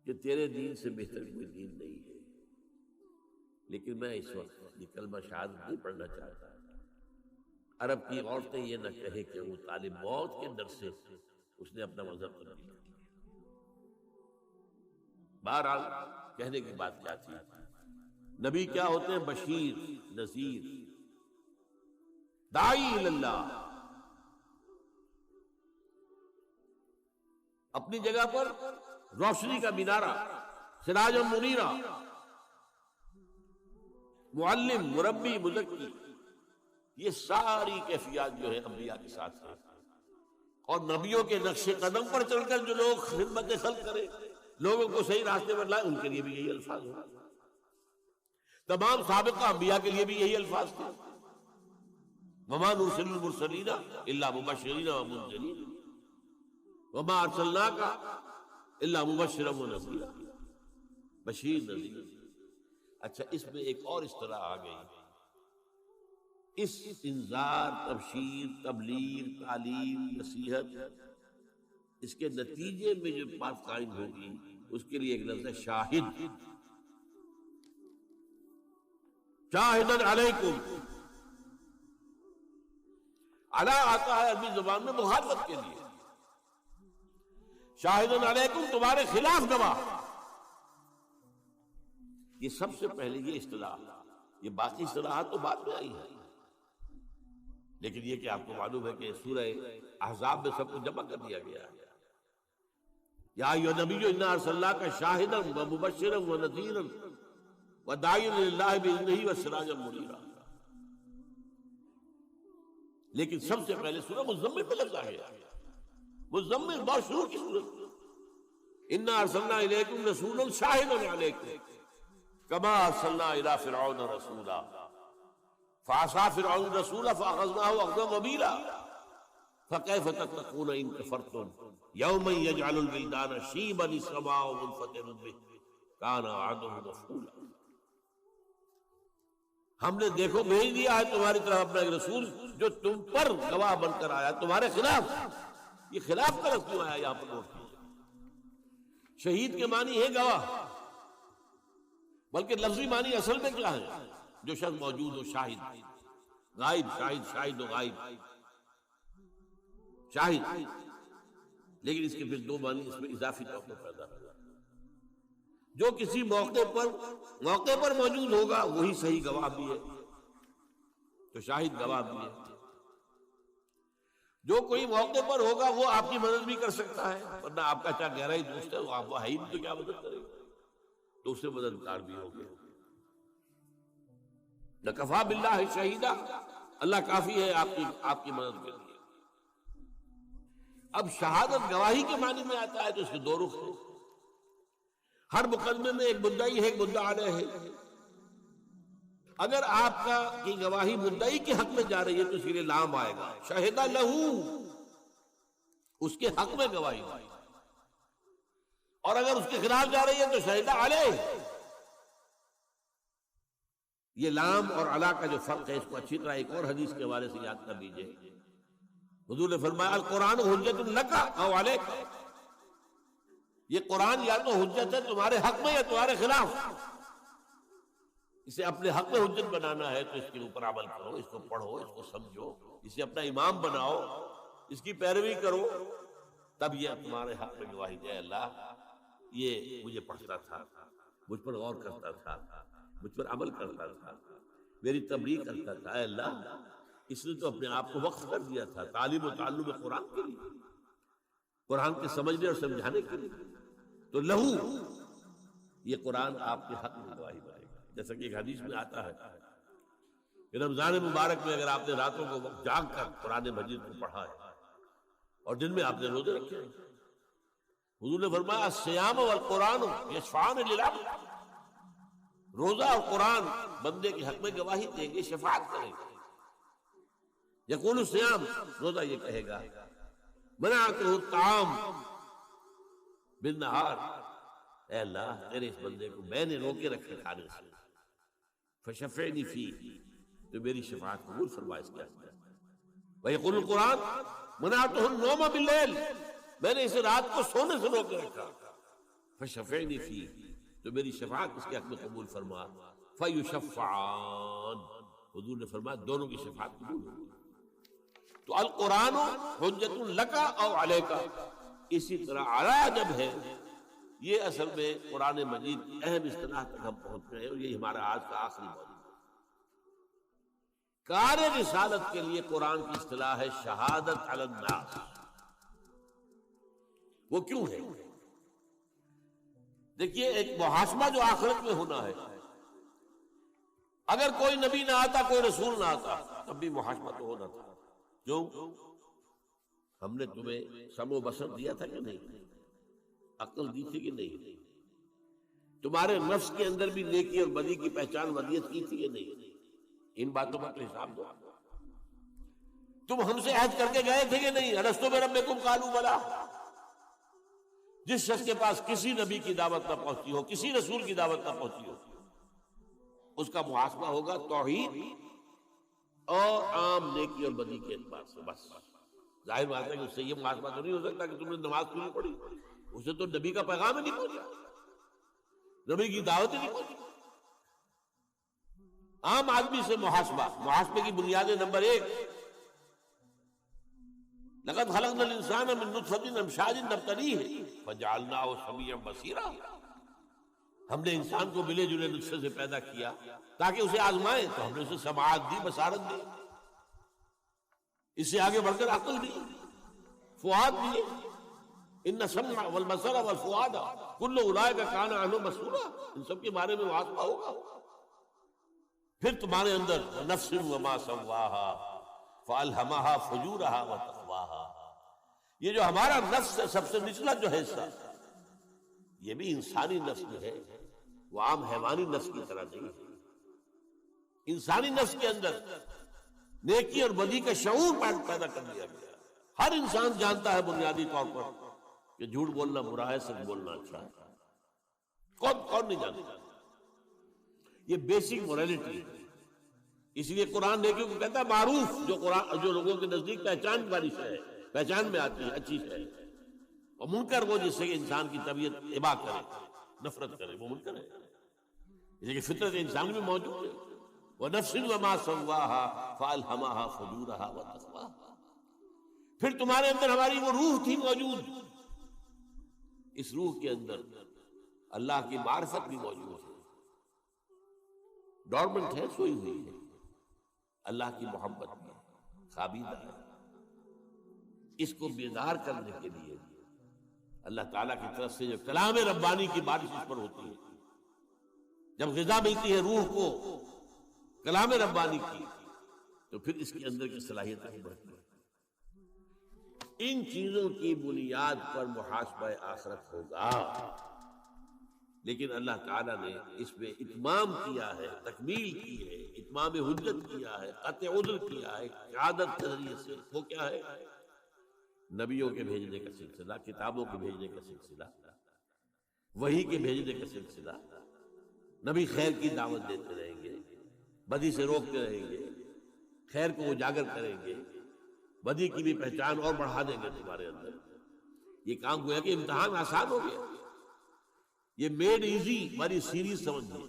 کہ تیرے دین سے بہتر کوئی دین نہیں ہے، لیکن میں اس وقت یہ کلمہ شہادت نہیں پڑھنا چاہتا. عرب کی عورتیں یہ نہ کہے کہ وہ طالب موت کے ڈر سے اس نے اپنا مذہب تبدیل کیا. بہرحال کہنے کی بات کیا تھی؟ نبی کیا ہوتے ہیں؟ بشیر، نذیر، داعی اللہ. اپنی جگہ پر روشنی کا مینارہ، سراج منیرہ، معلم، مربی، مزکی، یہ ساری کیفیات جو ہے انبیاء کے ساتھ ہیں. اور نبیوں کے نقش قدم پر چل کر جو لوگ خدمت خلق کرے، لوگوں کو صحیح راستے پر لائے، ان کے لیے بھی یہی الفاظ ہوں. تمام سابقہ انبیاء کے لیے بھی یہی الفاظ تھے. وما نرسل المرسلین الا مبشرین ومنذرین وما ارسلناک الا مبشرا ونذیرا. بشیر، نذیر. اچھا، اس میں ایک اور اصطلاح آ گئی. اس انذار، تبشیر، تبلیغ، تعلیم، نصیحت، اس کے نتیجے میں جو بات قائم ہوگی اس کے لیے ایک لفظ ہے شاہد. شاہدن علیکم. علی آتا ہے عربی زبان میں مخالفت کے لیے. شاہدن علیکم، تمہارے خلاف گواہ. یہ سب سے پہلے یہ اصطلاح، یہ باقی اصطلاحات تو بعد میں آئی ہے، لیکن یہ کہ آپ کو معلوم ہے کہ سورہ احزاب میں سب کو جمع کر دیا گیا ہے. یا ایھا النبی انا ارسلناک شاہدا ومبشرا ونذیرا وداعیا الی اللہ باذنہ وسراجا منیرا. لیکن سب سے پہلے سورہ مزمل پہ لفظ آ گیا. مزمل بہت شروع کی صورت. انا ارسلنا الیکم رسولا شاہدا علیکم کما ارسلنا الی فرعون رسولا فعصى فرعون الرسول فاخذناه اخذا وبيلا فكيف تتقون ان كفرتم يوما يجعل الولدان شيبا السماء منفطر به كان وعده مفعولا. ہم نے دیکھو بھیج دیا ہے تمہاری طرف اپنا ایک رسول جو تم پر گواہ بن کر آیا تمہارے خلاف. یہ خلاف طرف کیوں آیا؟ یہاں پر نوٹ کیجیے. شہید کے معنی ہے گواہ، بلکہ لفظی معنی اصل میں کیا ہے؟ جو شخص موجود ہو، شاہد، غائب، شاہد و غائب، شاہد. لیکن اس کے پھر دو معنی اس میں اضافی طور پر پیدا ہوگا. جو کسی موقع پر موجود ہوگا وہی صحیح گواہ بھی ہے، تو شاہد گواہ بھی ہے. جو کوئی موقع پر ہوگا وہ آپ کی مدد بھی کر سکتا ہے، ورنہ آپ کا چاہے گہرا ہی دوست ہے، وہ آپ وہ ہے ہی تو کیا مدد کرے گا، تو اس سے مددگار بھی ہوگا. لَكَفَىٰ بِاللَّهِ شَهِيدًا، اللہ کافی ہے آپ کی مدد کے لیے. اب شہادت گواہی کے معنی میں آتا ہے تو اس کے دو رخ ہیں. ہر مقدمے میں ایک مدعی ہے، ایک مدعا علیہ ہے. اگر آپ کی گواہی مدعی کے حق میں جا رہی ہے تو اس کے لیے لام آئے گا، شہدہ لہو، اس کے حق میں گواہی ہوئی. اور اگر اس کے خلاف جا رہی ہے تو شہدہ علیہ. یہ لام اور علا کا جو فرق ہے اس کو اچھی طرح ایک اور حدیث کے حوالے سے یاد کر لیجئے. حضور نے فرمایا القرآن حجت لک او علیک. یہ قرآن یا تو حجت ہے تمہارے حق میں یا تمہارے خلاف. اسے اپنے حق میں حجت بنانا ہے تو اس کے اوپر عمل کرو، اس کو پڑھو، اس کو سمجھو، اسے اپنا امام بناؤ، اس کی پیروی کرو، تب یہ تمہارے حق میں گواہی دے. اللہ یہ مجھے پڑھتا تھا، مجھ پر غور کرتا تھا، مجھ پر عمل کرتا تھا، میری تبلیغ کرتا تھا. اے اللہ اس نے تو اپنے آپ کو وقف کر دیا تھا تعلیم و تعلم قرآن کے لیے، قرآن کے سمجھنے اور سمجھانے کے لیے. تو لہو یہ قرآن آپ کے حق میں گواہی بنے گا. جیسا کہ ایک حدیث میں آتا ہے کہ رمضان مبارک میں اگر آپ نے راتوں کو جاگ کر قرآن مجید کو پڑھا ہے اور دن میں آپ نے روزے رکھے ہیں، حضور نے فرمایا الصیام والقرآن یشفعان للعبد. روزہ اور قرآن بندے کے حق میں گواہی دیں گے، شفاعت کریں گے. یقول الصیام، روزہ یہ کہے گا منعتہ الطعام بالنہار، اے اللہ تیرے اس بندے کو میں نے روکے رکھے کھانے سے، فشفعنی فیہ، تو میری شفاعت قبول فرما اس کے اندر۔ ویقول القرآن منعتہ النوم باللیل، میں نے اسے رات کو سونے سے روکے رکھا، فشفعنی فیہ، تو میری شفاعت اس کے حق میں قبول فرما۔ فیشفعان، حضور نے فرمایا دونوں کی شفاعت قبول ہوگی۔ تو القرآن حجت لک او علیک، اسی طرح علی جب ہے، یہ اصل میں قرآن مجید کی اہم اصطلاح تک ہم پہنچ گئے، اور یہ ہمارا آج کا آخری موضوع ہے۔ کار رسالت کے لیے قرآن کی اصطلاح ہے شہادت علی الناس۔ وہ کیوں ہے؟ دیکھیے، ایک محاسبہ جو آخرت میں ہونا ہے، اگر کوئی نبی نہ آتا، کوئی رسول نہ آتا، تب بھی محاسبہ تو ہونا تھا۔ کیوں؟ ہم نے تمہیں سمع و بصر دیا تھا کہ نہیں؟ عقل دی تھی کہ نہیں؟ تمہارے نفس کے اندر بھی نیکی اور بدی کی پہچان ودیت کی تھی کہ نہیں؟ ان باتوں کا تو حساب دو۔ تم ہم سے عہد کر کے گئے تھے کہ نہیں؟ الستو بربکم قالوا بلی۔ جس شخص کے پاس کسی نبی کی دعوت نہ پہنچی ہو، کسی رسول کی دعوت نہ پہنچی ہو، اس کا محاسبہ ہوگا توحید اور عام نیکی اور بدی کے اعتبار سے، بس۔ ظاہر بات ہے کہ اس سے یہ محاسبہ تو نہیں ہو سکتا کہ تم نے نماز کیوں نہیں پڑھی، اسے تو نبی کا پیغام ہی نہیں پہنچا، نبی کی دعوت ہی نہیں پہنچی۔ عام آدمی سے محاسبے کی بنیادیں نمبر 1، لقد خلقنا الانسان من نطفة امشاج نبتلیہ فجعلناہ سمیعا بصیرا، ہم نے انسان کو ملے جلے نطفے سے پیدا کیا تاکہ اسے آزمائیں، تو ہم نے اسے سماعت دی، بصارت دی، اس سے آگے بڑھ کر عقل دی، فؤاد دی۔ ان السمع والبصر والفؤاد کل اولئک کان عنہ مسئولا، ان سب کے بارے میں محاسبہ ہوگا۔ پھر تمہارے اندر نفس وما سواہا فالہمہا فجورہا وتقواہا، یہ جو ہمارا نفس ہے، سب سے نچلا جو حصہ، یہ بھی انسانی نفس جو ہے، وہ عام حیوانی نفس کی طرح نہیں ہے۔ انسانی نفس کے اندر نیکی اور بدی کا شعور پیدا کر دیا گیا۔ ہر انسان جانتا ہے بنیادی طور پر کہ جھوٹ بولنا برا ہے، سچ بولنا اچھا ہے۔ کون نہیں جانتا؟ یہ بیسک موریلٹی ہے۔ اس لیے قرآن نیکیوں کو کہتا ہے معروف، جو لوگوں کے نزدیک پہچان والی ہے، پہچان میں آتی ہے، اچھی ہے، اور منکر وہ جس سے کہ انسان کی طبیعت ابا کرے، نفرت کرے، وہ منکر ہے۔ اس لیے فطرت انسان میں موجود ہے۔ وَنَفْسٍ وَمَا سَوَّاهَا فَأَلْهَمَهَا فُجُورَهَا وَتَقْوَاهَا، پھر تمہارے اندر ہماری وہ روح تھی موجود، اس روح کے اندر اللہ کی معرفت بھی موجود ہے، ڈورمنٹ ہے، سوئی ہوئی ہے، اللہ کی محبت میں خابیدہ ہے۔ اس کو بیدار کرنے کے لیے اللہ تعالیٰ کی طرف سے جو کلام ربانی کی بارش اس پر ہوتی ہے، جب غذا ملتی ہے روح کو کلام ربانی کی، تو پھر اس کے اندر کی صلاحیتیں بڑھتی ہیں۔ ان چیزوں کی بنیاد پر محاسبہ آخرت ہوگا، لیکن اللہ تعالیٰ نے اس میں اتمام کیا ہے، تکمیل کی ہے، اتمام حجت کیا ہے، قطع عذر کیا ہے شہادت کے ذریعے سے۔ وہ کیا ہے؟ نبیوں کے بھیجنے کا سلسلہ، کتابوں کے بھیجنے کا سلسلہ، وحی کے بھیجنے کا سلسلہ۔ نبی خیر کی دعوت دیتے رہیں گے، بدی سے روکتے رہیں گے، خیر کو اجاگر کریں گے، بدی کی بھی پہچان اور بڑھا دیں گے تمہارے اندر۔ یہ کام گویا کہ امتحان آسان ہو گیا، یہ میڈ ایزی ہماری سیریز سمجھیے۔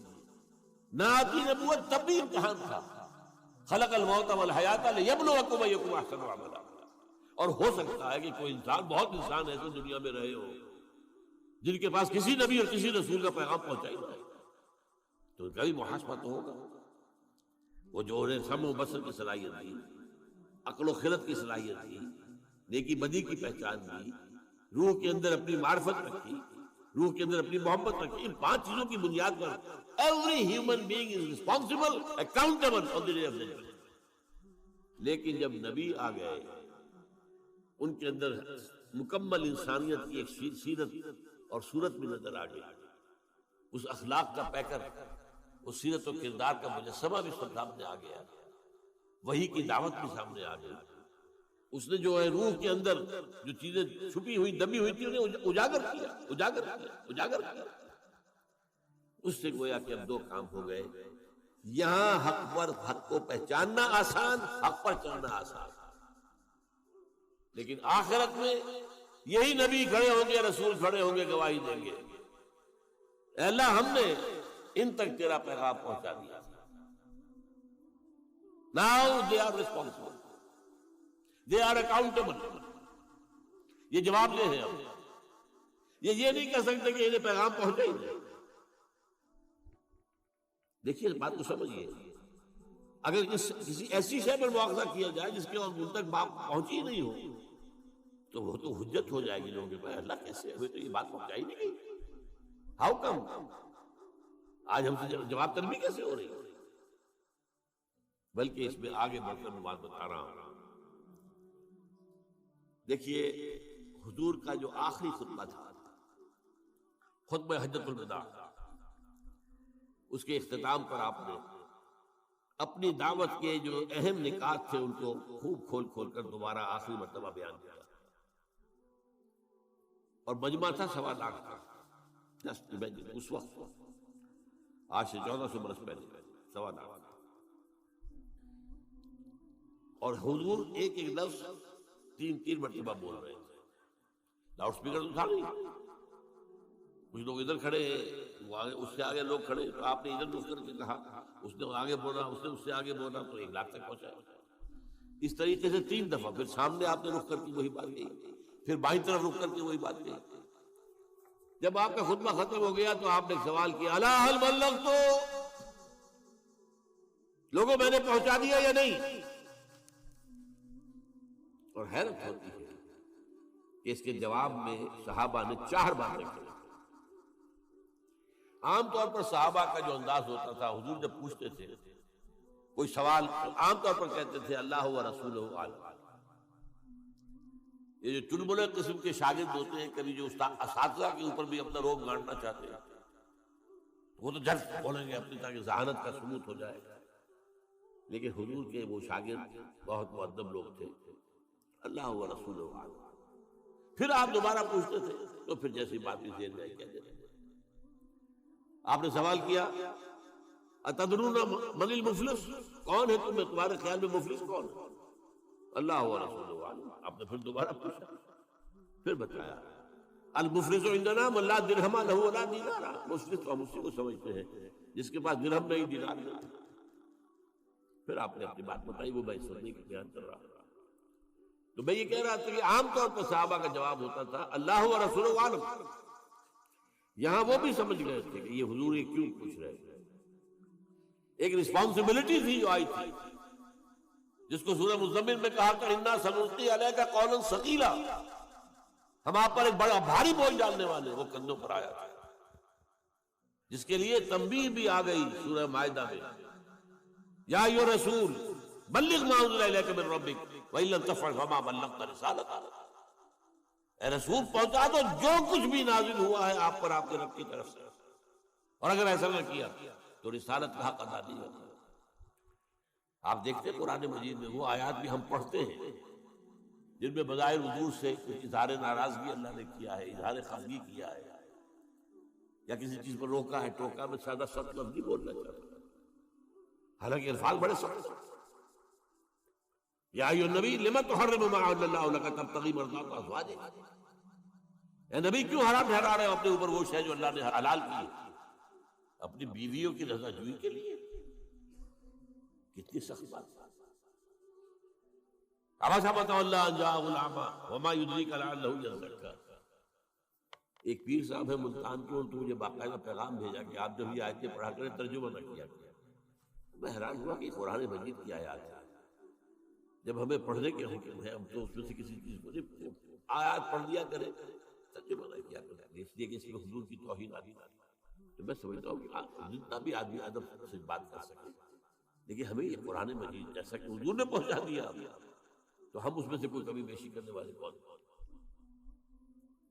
نہ آتی نبوت تب بھی امتحان تھا، خلق الموت والحیات لیبلوکم ایکم احسن عملا۔ اور ہو سکتا ہے کہ کوئی انسان، بہت انسان ایسے دنیا میں رہے ہو جن کے پاس کسی نبی اور کسی رسول کا پیغام پہنچا ہی نہیں، تو ان کا بھی محاسبہ تو ہوگا۔ وہ جو انہیں سمع و بصر کی صلاحیت دی، عقل و خرد کی صلاحیت دی، نیکی بدی کی پہچان دی، روح کے اندر اپنی معرفت رکھی، روح کے اندر اپنی محبت رکھی، ان 5 چیزوں کی بنیاد پر every human being is responsible, accountable on the day of judgment۔ لیکن جب نبی آ گئے، ان کے اندر مکمل انسانیت کی ایک سیرت اور صورت بھی نظر آ گئی، اس اخلاق کا پیکر، اس سیرت و کردار کا مجسمہ بھی سب سامنے آ گیا۔ وحی کی دعوت بھی سامنے آ گئی. اس نے جو ہے روح کے اندر جو چیزیں چھپی ہوئی دبی ہوئی تھی انہیں اجاگر کیا. اس سے گویا کہ اب دو کام ہو گئے. یہاں حق کو پہچاننا آسان، حق پر چلنا آسان. لیکن آخرت میں یہی نبی کھڑے ہوں گے، رسول کھڑے ہوں گے، گواہی دیں گے اے اللہ ہم نے ان تک تیرا پیغام پہنچا دیا. Now they are responsible. They are accountable. یہ جواب دہ ہیں. اب یہ نہیں کہہ سکتے کہ انہیں پیغام پہنچے ہی نہیں. دیکھیے بات کو سمجھیے. اگر کسی ایسی شے پر مواخذہ کیا جائے جس کے ان تک بات پہنچی ہی نہیں ہو تو وہ تو حجت ہو جائے گی لوگوں کے پاس. اللہ کیسے ہوئے تو یہ بات پہنچائی نہیں گئی؟ How come? آج ہم سے جواب طلبی کیسے ہو رہی ہے؟ بلکہ اس میں آگے بڑھ کر میں بات بتا رہا ہوں. دیکھیے حضور کا جو آخری خطبہ تھا، خطبہ حجۃ الوداع، اس کے اختتام پر آپ نے اپنی دعوت کے جو اہم نکات تھے ان کو خوب کھول کھول کر دوبارہ آخری مرتبہ بیان کیا. اور مجمع تھا 1.25 لاکھ کا. جسٹ امیجن اس وقت، آج سے 1400 برس پہلے 1.25 لاکھ. اور حضور ایک ایک لفظ 3 مرتبہ بول رہے ہیں. لاؤڈ اسپیکر تو تھا نہیں. کچھ لوگ ادھر کھڑے ہیں، اس سے آگے لوگ کھڑے، تو آپ نے ادھر رک کر کے کہا، اس نے آگے بولا، اس نے اس سے آگے بولا، تو 1 لاکھ تک پہنچا. اس طریقے سے 3 دفعہ. پھر سامنے آپ نے رک کر کے وہی بات کہی، پھر بائیں طرف رک کر کے وہی بات کہی. جب آپ کا خطبہ ختم ہو گیا تو آپ نے سوال کیا، الا هل بلغت؟ لوگوں میں نے پہنچا دیا یا نہیں؟ اور حیرت ہوتی ہے کہ اس کے جواب میں صحابہ نے 4 باتیں کہی. عام طور پر صحابہ کا جو انداز ہوتا تھا، حضور جب پوچھتے تھے کوئی سوال، عام طور پر کہتے تھے اللہ و رسولہ عالم. یہ جو چلبلے قسم کے شاگرد ہوتے ہیں، کبھی جو اساتذہ کے اوپر بھی اپنا روب گاڑنا چاہتے ہیں، وہ تو جلد بولیں گے اپنی تاکہ ذہانت کا ثبوت ہو جائے. لیکن حضور کے وہ شاگرد بہت مؤدب لوگ تھے. اللہ و رسولہ عالم. پھر آپ دوبارہ پوچھتے تھے تو پھر جیسی بات بھی ذہن میں کہتے تھے. آپ نے سوال کیا اتدرون من المفلس؟ کون ہے تمہارے خیال میں مفلس کون ہے؟ اللہ و رسولہ عالم. آپ نے پھر دوبارہ پوچھا، پھر بتایا المفلس عندنا من لا درہم لہ ولا دینار. مفلس تو ہم اسی کو سمجھتے ہیں جس کے پاس درہم نہیں، دینار نہیں. پھر آپ نے اپنی بات بتائی، وہ میں سننے کی بیان کر رہا ہوں. تو میں یہ کہہ رہا تھا کہ عام طور پر صحابہ کا جواب ہوتا تھا اللہ و رسولہ عالم. یہاں وہ بھی سمجھ گئے تھے کہ یہ حضور یہ کیوں پوچھ رہے ہیں. ایک رسپانسبلٹی تھی جو آئی تھی، جس کو سورہ مزمل میں کہا کہ انا سنلقی علیک قولا ثقیلا، ہم آپ پر ایک بڑا بھاری بوجھ ڈالنے والے. وہ کندھوں پر آیا تھا، جس کے لیے تنبیہ بھی آ گئی سورہ مائدہ میں، یا ایھا الرسول بلغ ما انزل الیک من ربک وان لم تفعل فما بلغت رسالتہ. اے رسول پہنچا دو جو کچھ بھی نازل ہوا ہے آپ پر آپ کے رب کی طرف سے، اور اگر ایسا نہ کیا تو رسالت کا حق ادا نہیں ہوگا. آپ دیکھتے ہیں قرآن مجید میں وہ آیات بھی ہم پڑھتے ہیں جن میں بظاہر حضور سے اظہار ناراضگی اللہ نے کیا ہے، اظہار خفگی کیا ہے، یا کسی چیز پر روکا ہے ٹوکا. میں سادہ سخت لفظ نہیں بولنا چاہتا، حالانکہ الفاظ بڑے سخت. یا ایھا النبی لم تحرم ما احل اللہ لک تبتغی مرضات ازواجک. اے نبی کیوں حرام ٹھہرا رہے ہو اپنے اوپر وہ شے جو اللہ نے حلال کی ہے اپنی بیویوں کی رضا جوئی کے لیے؟ کتنی سخت بات. عبس وتولی ان جاءہ الاعمی وما یدریک لعلہ یزکیٰ. ایک پیر صاحب ہے ملتان کے، ان کو مجھے باقاعدہ پیغام بھیجا کہ آپ جب یہ آیتیں پڑھا کریں ترجمہ نہ کیا کریں. میں حیران ہوا کہ قرآن مجید کی آیات ہے، جب ہمیں پڑھنے کے حکم ہے ہم تو اس میں سے کسی چیز کو آیات پڑھ دیا کریں، ترجمہ نہ کیا کریں، اس لیے کہ اس میں حضور کی توہین آتی. تو میں سمجھتا ہوں کہ جتنا بھی آدمی ادب سے بات کر سکے، لیکن ہمیں یہ قرآن مجید جیسا کہ حضور نے پہنچا دیا تو ہم اس میں سے کوئی کمی بیشی کرنے والے کون؟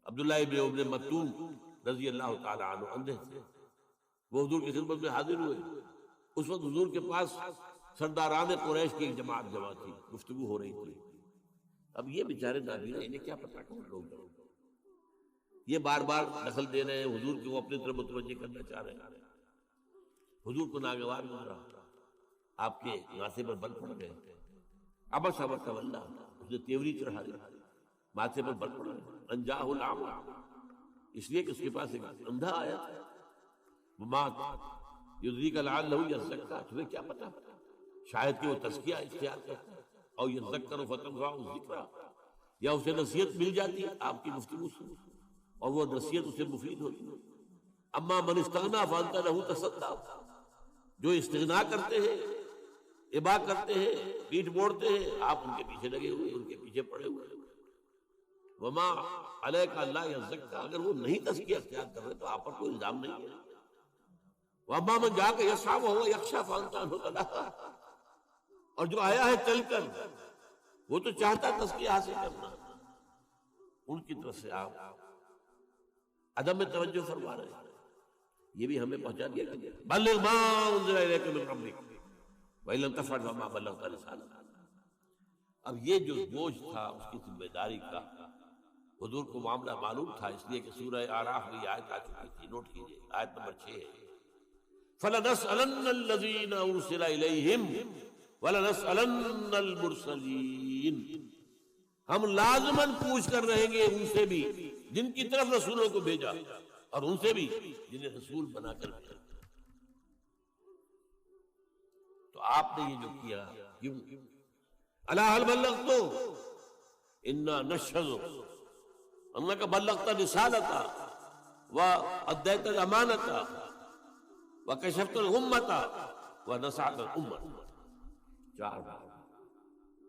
عبداللہ ابن ابن مکتوم رضی اللہ تعالی عنہ اندھے تھے، وہ حضور کی خدمت میں حاضر ہوئے. اس وقت حضور کے پاس سرداران قریش کی ایک جماعت جمع تھی، گفتگو ہو رہی تھی. اب یہ بیچارے نابینا، انہیں کیا پتا کون لوگ یہ بار بار دخل دے رہے ہیں، حضور کو اپنی طرف متوجہ کرنا چاہ رہے ہیں. حضور کو ناگوار گزرا، آپ کے ماتھے پر بل پڑ گئے. عبس وتولی، اس نے تیوری چڑھا دی، ماتھے پر بل پڑ گئے. انجاہ الاعمی، اس لیے کہ اس کے پاس ایک اندھا آیا تھا. ومات یدریک لعلہ یزکیٰ، تمہیں کیا پتا شاید کہ وہ تزکیہ اختیار کرتا ہے، اور یذکر فتنفعہ الذکریٰ، یا اسے نصیحت مل جاتی ہے آپ کی گفتگو سے اور وہ نصیحت اسے مفید ہوتی ہے. اما من استغنیٰ فانت لہ تصدیٰ، جو استغنا کرتے ہیں، ابا کرتے ہیں، پیٹھ موڑتے ہیں، آپ ان کے پیچھے لگے ہوئے، ان کے پیچھے پڑے ہوئے. وما علیک الا یزکیٰ، اگر وہ نہیں تزکیہ اختیار کر رہے تو آپ پر کوئی الزام نہیں ہے. وما من جاءک یسعی وہو یخشی فانت عنہ تلہیٰ، اور جو آیا ہے چل کر وہ تو چاہتا ہے تزکیہ حاصل کرنا، ان کی طرف سے آپ عدم توجہ فرما رہے ہیں. یہ بھی ہمیں پہنچا دیا کہ بلغ ما انزل الیک من ربک وان لم تفعل فما بلغت رسالتہ. اب یہ جو بوجھ تھا اس کی ذمہ داری کا، حضور کو معاملہ معلوم تھا، اس لیے کہ سورہ اعراف میں یہ آیت آ چکی تھی. نوٹ کیجیے، آیت نمبر 6 ہے فَلَنَسْأَلَنَّ الَّذِينَ أُرْسِلَ إِلَيْهِمْ وَلَنَسْأَلَنَّ الْمُرْسَلِينَ، ہم لازماً پوچھ کر رہیں گے ان سے بھی جن کی طرف رسولوں کو بھیجا، اور ان سے بھی جنہیں رسول بنا کر بھیجا. تو آپ نے یہ جو کیا، کیوں؟ الا هل بلغت انا نشهد انك بلغت رسالتہ وادیت الامانۃ وکشفت الغمۃ ونصحت الامۃ. 4 بار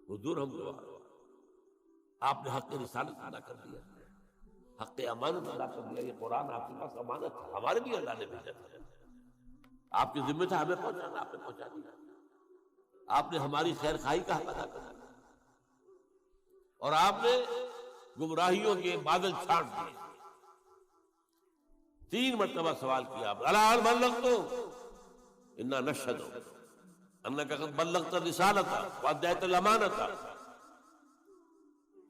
حضور ہم کو آپ نے حق رسالت ادا کر دیا، حق امانت ادا کر دیا. یہ قرآن آپ کے پاس امانت ہے، ہمارے بھی اللہ نے بھیجا تھا، آپ کی ذمہ تھا ہمیں پہنچانا، آپ نے پہنچا دیا. آپ نے ہماری خیر خواہی کا حق ادا کر دیا، اور آپ نے گمراہیوں کے بادل چھاڑ دیے. 3 مرتبہ سوال کیا آپ، الا هل بلغت انا نشهد انك قد بلغت الرسالة واديت الامانة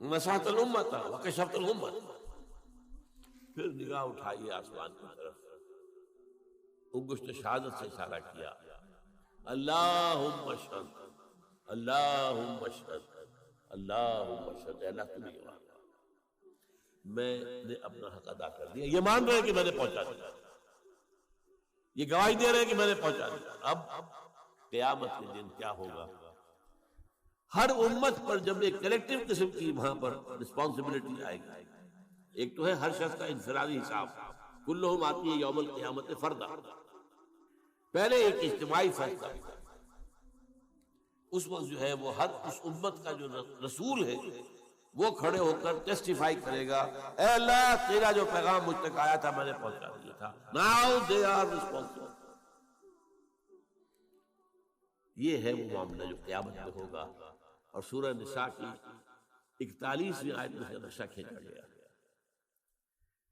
ونصحت الامة وكشفت الغمة. پھر نگاہ اٹھائیے آسمان کی طرف، انگشت شہادت سے اشارہ کیا، اللہم اشہد اللہم اشہد اللہم اشہد. اللہ تو نہیں، میں نے اپنا حق ادا کر دیا. یہ مان رہے ہیں کہ میں نے پہنچا دیا، یہ گواہی دے رہے ہیں کہ میں نے پہنچا دیا. اب قیامت کے دن کیا ہوگا؟ ہر امت پر جب ایک کلیکٹیو قسم کی وہاں پر رسپانسبلٹی آئے گی. ایک تو ہے ہر شخص کا انفرادی حساب، کلہم آتی ہے یوم القیامت فردا. پہلے ایک اجتماعی فیصلہ، اس وقت جو ہے وہ ہر اس امت کا جو رسول ہے وہ کھڑے ہو کر ٹیسٹیفائی کرے گا، اے اللہ تیرا جو پیغام مجھ تک آیا تھا میں نے پہنچا دیا تھا. Now they are responsible. یہ ہے وہ معاملہ جو قیامت میں ہوگا. اور سورہ نساء کی 41ویں آیت میں سے نقشہ کھینچا گیا.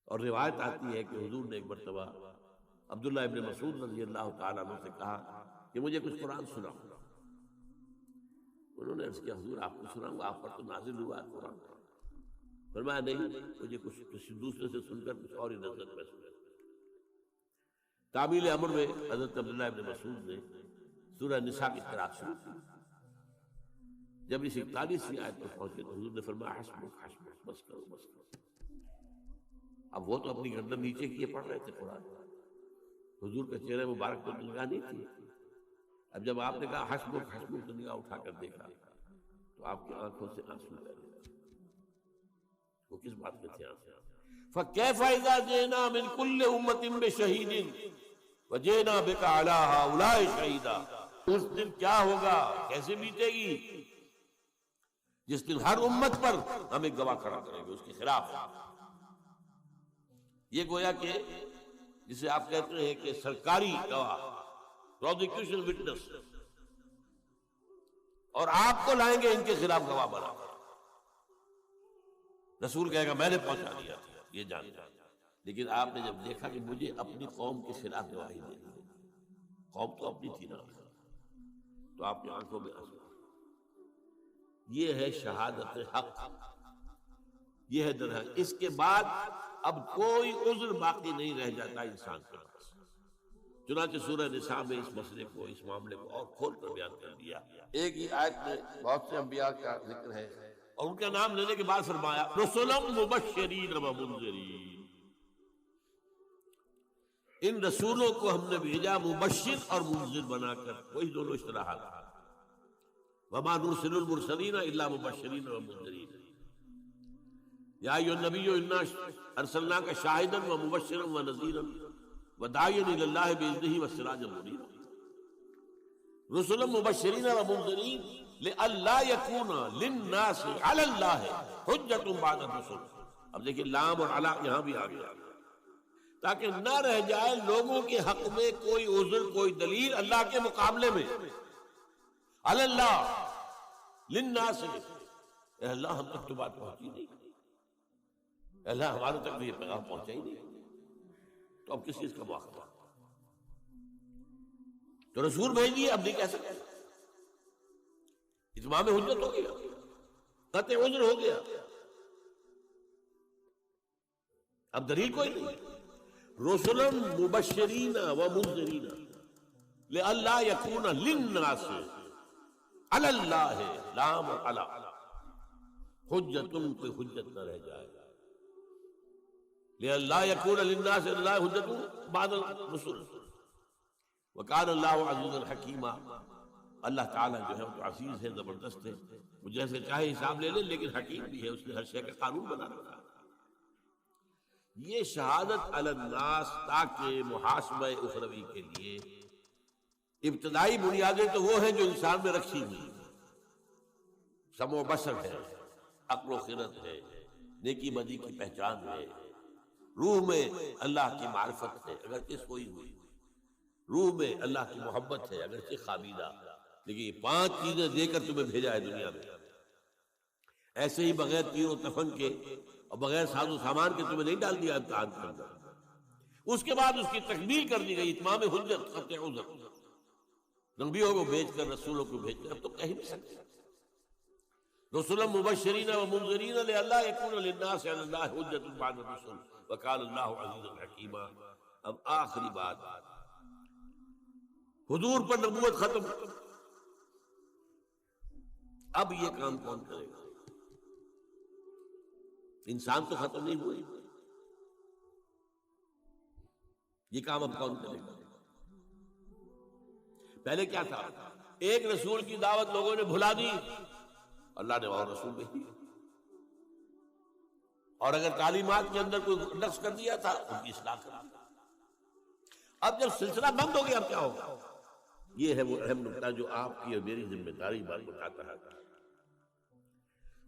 اور روایت آتی ہے کہ حضور نے ایک مرتبہ عبداللہ ابن مسعود رضی اللہ تعالیٰ عنہ سے کہا کہ مجھے کچھ قرآن سناؤ. انہوں نے عرض کیا حضور آپ کو سناؤں گا، آپ پر تو نازل ہوا ہے قرآن. فرمایا نہیں، مجھے کچھ کسی دوسرے سے سن کر کچھ اور ہی نظر میں سنا. تعمیل امر میں حضرت عبداللہ ابن مسعود نے سورہ نساء کی قرأت شروع کی. جب اس 41ویں آیت پر پہنچے تو حضور نے فرمایا حسبک حسبک، بس کرو بس کرو. اب وہ تو اپنی گردن نیچے کیے پڑھ رہے تھے قرآن، حضور کا چہرہ مبارک پر نگاہ نہیں تھی. اب جب آپ نے کہا حسبک حسبک تو نگاہ اٹھا کر دیکھا تو آپ کی آنکھوں سے آنسو بہ رہے. وہ کس بات میں تھے آنسو؟ فَكَيْفَ إِذَا جِئْنَا مِنْ كُلِّ أُمَّةٍ بِشَهِيدٍ وَجِئْنَا بِكَ عَلَىٰ هَٰؤُلَاءِ شَهِيدًا. اس دن کیا ہوگا، کیسے بیتے گی، جس دن ہر امت پر ہم ایک گواہ کھڑا کریں گے اس کے خلاف. یہ گویا کہ جسے آپ کہتے ہیں کہ سرکاری گواہ، پروزیکیوشن وٹنس، اور آپ کو لائیں گے ان کے خلاف گواہ بنا کر. رسول کہے گا میں نے پہنچا دیا تھا، یہ جانتا. لیکن آپ نے جب دیکھا کہ مجھے اپنی قوم کے خلاف گواہی دینی ہے، قوم تو اپنی تھی نا، تو آپ کی آنکھوں میں آنسو. یہ ہے شہادت حق، یہ ہے درحق. اس کے بعد اب کوئی عذر باقی نہیں رہ جاتا انسان کے پاس. چنانچہ سورہ نساء میں اس مسئلے کو، اس معاملے کو اور کھول کر بیان کر دیا. ایک ہی آیت میں بہت سے انبیاء کا ذکر ہے اور ان کا نام لینے کے بعد فرمایا رسلا مبشرین و منذرین. ان رسولوں کو ہم نے بھیجا مبشر اور منذر بنا کر. وہی دونوں اصطلاحات. وما نرسل المرسلین الا مبشرین و منذرین. یا ایھا النبی انا ارسلناک شاہدا و مبشرا و نذیرا وداعیا الی اللہ باذنہ وسراجا منیرا. رسلا مبشرین و منذرین لئلا یکون للناس علی اللہ حجۃ بعد الرسل. اب دیکھیں لام اور علی یہاں بھی آ گیا، تاکہ نہ رہ جائے لوگوں کے حق میں کوئی عذر، کوئی دلیل اللہ کے مقابلے میں. علی اللہ للناس، اے اللہ ہم تک تو بات پہنچی نہیں، اے اللہ ہمارے تک بھی یہ پیغام پہنچا ہی نہیں، تو اب کس چیز کا مواخذہ؟ تو رسول بھیج دیے، اب نہیں کہہ سکتے. اتمام حجت ہو گیا، قطع عذر ہو گیا، اب دلیل کوئی نہیں. رسلا مبشرین و منذرین لئلا یکون للناس علی اللہ، لام اور علی، حجت، کوئی حجت نہ رہ جائے. لئلا یکون للناس علی اللہ حجت بعد الرسل وکان اللہ عزیزا حکیما. اللہ تعالیٰ جو ہے وہ تو عزیز ہے، زبردست ہے، وہ جیسے چاہے حساب لے لے، لیکن حکیم بھی ہے، اس نے ہر شے کا قانون بنا رکھا. یہ شہادت علی الناس تاکہ محاسبہ اخروی کے لیے ابتدائی بنیادیں تو وہ ہیں جو انسان میں رکھی ہوئی، سمع و بصر ہے، عقل و خرد ہے، نیکی بدی کی پہچان ہے، روح میں اللہ کی معرفت ہے اگرچہ سوئی ہوئی، روح میں اللہ کی محبت ہے اگرچہ خابیدہ. لیکن یہ 5 چیزیں دے کر تمہیں بھیجا ہے دنیا میں. ایسے ہی بغیر تیر و تفن کے اور بغیر ساز و سامان کے تمہیں نہیں ڈال دیا امتحان کے اندر. اس کے بعد اس کی تکمیل کر دی گئی، اتمام حجت، قطع عذر. نبیوں کو بھیج کر، رسولوں کو بھیج کر، اب تو کہہ نہیں سکتے. رسلا مبشرین و منذرین لئلا یکون للناس علی اللہ حجۃ بعد الرسل وکان اللہ عزیزا حکیما. اب آخری بات، حضور پر نبوت ختم. اب یہ کام کون کرے گا؟ انسان تو ختم نہیں ہوئے، یہ کام اب کون کرے گا؟ پہلے کیا تھا؟ ایک رسول کی دعوت لوگوں نے بھلا دی، اللہ نے اور رسول بھیج دیا. اور اگر تعلیمات کے اندر کوئی نقص کر دیا تھا ان کی اصلاح کر دی. اب جب سلسلہ بند ہو گیا اب کیا ہوگا؟ یہ ہے وہ اہم نکتہ جو آپ کی اور میری ذمہ داری بات بتاتا ہے.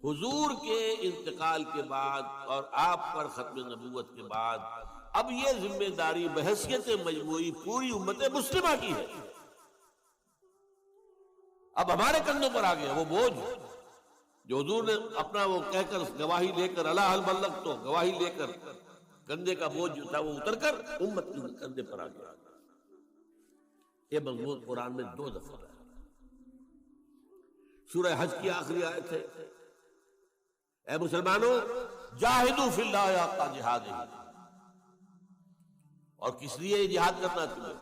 حضور کے انتقال کے بعد اور آپ پر ختم نبوت کے بعد اب یہ ذمہ داری بحیثیت مجموعی پوری امت مسلمہ کی ہے. اب ہمارے کندھوں پر آ گیا وہ بوجھ جو حضور نے اپنا وہ کہہ کر گواہی لے کر الا حل بلغت، تو گواہی لے کر کندھے کا بوجھ جو تھا وہ اتر کر امت کے کندھے پر آ گیا. یہ مضمون قرآن میں 2 دفعہ ہے. سورہ حج کی آخری آیت ہے، اے مسلمانوں جاہدوا فی اللہ حق جہادہ. اور کس لیے یہ جہاد کرنا تمہیں؟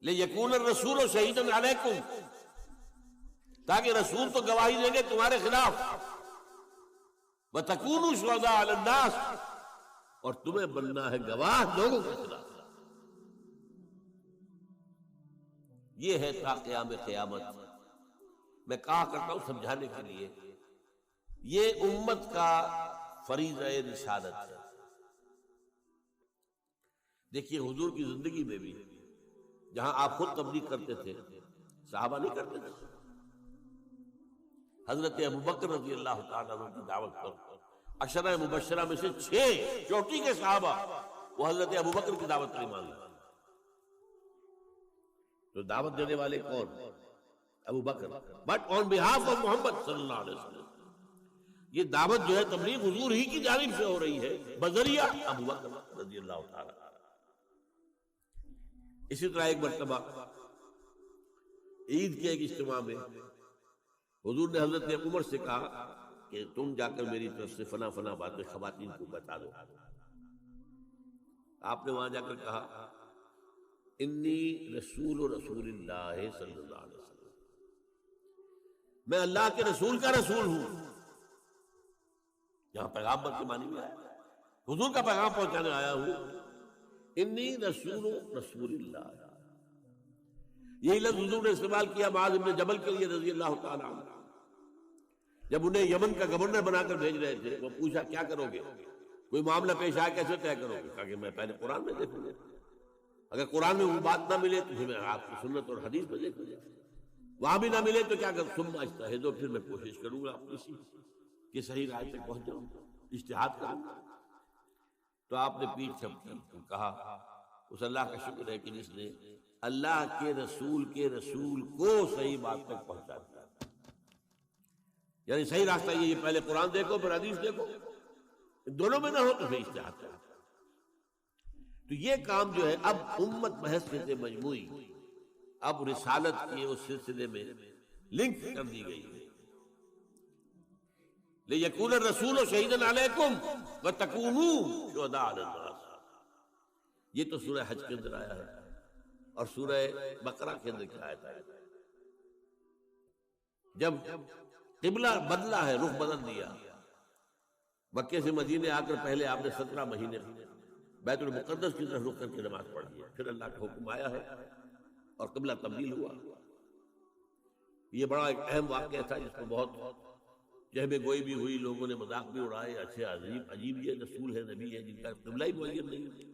لیکون الرسول شہیدا علیکم، تاکہ رسول تو گواہی دیں گے تمہارے خلاف، وتکونوا شہداء علی الناس، اور تمہیں بننا ہے گواہ لوگوں کے خلاف. یہ ہے تا قیام قیامت. میں کہا کرتا ہوں سمجھانے کے لیے، یہ امت کا فریضہ رسالت ہے. دیکھیے حضور کی زندگی میں بھی جہاں آپ خود تبلیغ کرتے تھے، صحابہ نہیں کرتے تھے. حضرت ابوبکر رضی اللہ تعالیٰ عنہ کی دعوت پر 10 مبشرہ میں سے 6 چوٹی کے صحابہ وہ حضرت ابوبکر کی دعوت پر ایمان لائے. تو دعوت دینے والے کون؟ ابو بکر. بٹ آن بہاف آف محمد صلی اللہ علیہ وسلم یہ دعوت جو ہے تبلیغ حضور ہی کی جانب سے ہو رہی ہے بذریعہ ابو بکر رضی اللہ تعالیٰ. اسی طرح ایک مرتبہ عید کے ایک اجتماع میں حضور نے حضرت عمر سے کہا کہ تم جا کر میری طرف سے فلاں فلاں باتیں خواتین کو بتا دو. آپ نے وہاں جا کر کہا انی رسول اللہ صلی اللہ علیہ وسلم، میں اللہ کے رسول کا رسول ہوں. یہاں پیغام کے معنی میں آیا، حضور کا پیغام پہنچانے آیا ہوں. انی رسول اللہ، یہی لفظ حضور نے استعمال کیا معاذ بن جبل کے لیے رضی اللہ تعالیٰ عنہ. جب انہیں یمن کا گورنر بنا کر بھیج رہے تھے، وہ پوچھا کیا کرو گے، کوئی معاملہ پیش آئے کیسے طے کرو گے؟ کہا کہ میں پہلے قرآن میں دیکھوں گا، اگر قرآن میں وہ بات نہ ملے تو پھر میں آپ کی سنت اور حدیث میں دیکھوں گا، وہاں بھی نہ ملے تو کیا کر ثم اجتہد، پھر میں کوشش کروں گا اسی کہ صحیح رائے تک پہنچ جاؤں، اجتہاد کروں گا. تو آپ نے پیٹھ تھپکی، کہا اس اللہ کا شکر ہے کہ جس نے اللہ کے رسول کو صحیح بات تک پہنچا دیا. یعنی صحیح راستہ یہ پہلے قرآن دیکھو پھر حدیث دیکھو، دونوں میں نہ ہو تو پھر اجتہاد کرو. تو یہ کام جو ہے اب امت بحیثیت مجموعی اب رسالت کے اس سلسلے میں لنک کر دی گئی ہے. لِيَكُونَ الرَّسُولُ شَهِيدًا عَلَيْكُمْ وَتَكُونُوا شُهَدَاءَ عَلَى النَّاسِ. یہ تو سورہ حج کے اندر آیا ہے اور سورہ بقرہ کے اندر کیا آیت ہے. جب قبلہ بدلا ہے، رخ بدل دیا، مکے سے مدینے آ کر پہلے آپ نے 17 مہینے بیت المقدس کی طرف رخ کر کے نماز پڑھی ہے، پھر اللہ کا حکم آیا ہے اور قبلہ تبدیل ہوا. یہ بڑا ایک اہم واقعہ تھا جس کو بہت جہب گوئی بھی ہوئی، لوگوں نے مذاق بھی اڑائے، اچھے عجیب یہ رسول ہے، نبی ہے جن کا قبلہ ہی معین نہیں،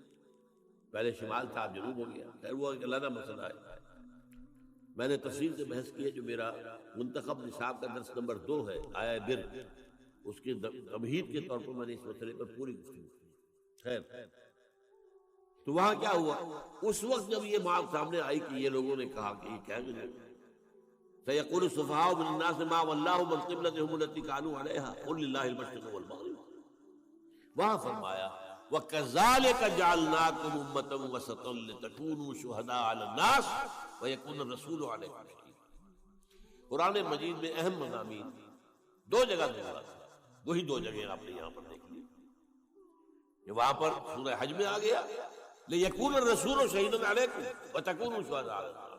پہلے شمال تھا اب جنوب ہو گیا. خیر وہ ایک علیحدہ مسئلہ ہے، میں نے تفصیل سے بحث کی ہے. جو میرا منتخب نصاب کا درس نمبر 2 ہے آیا بر، اس کے تمہید کے طور پر میں نے اس مسئلے پر پوری گفتگو کی. خیر تو وہاں کیا ہوا، اس وقت جب یہ بات سامنے آئی کہ یہ لوگوں نے کہا کہ یہ کیا گئے سَيَقُولُ السُّفَهَاءُ مِنَ النَّاسِ مَا وَلَّاهُمْ عَنْ قِبْلَتِهِمُ الَّتِي كَانُوا عَلَيْهَا قُلْ لِلَّهِ الْمَشْرِقُ وَالْمَغْرِبُ. وہاں فرمایا وَكَذَلِكَ جَعَلْنَاكُمْ أُمَّةً وَسَطًا لِتَكُونُوا شُهَدَاءَ عَلَى النَّاسِ وَيَكُونَ الرَّسُولُ عَلَيْكُمْ شَهِيدًا. قرآن مجید میں اہم مضامین 2 جگہ دیا تھا، وہی 2 جگہیں آپ نے یہاں پر دیکھ لی. یہ وہاں پر سورہ حج میں آ گیا لِيَكُونَ الرَّسُولُ شَهِيدًا عَلَيْكُمْ وَتَكُونُوا شُهَدَاءَ عَلَى النَّاسِ.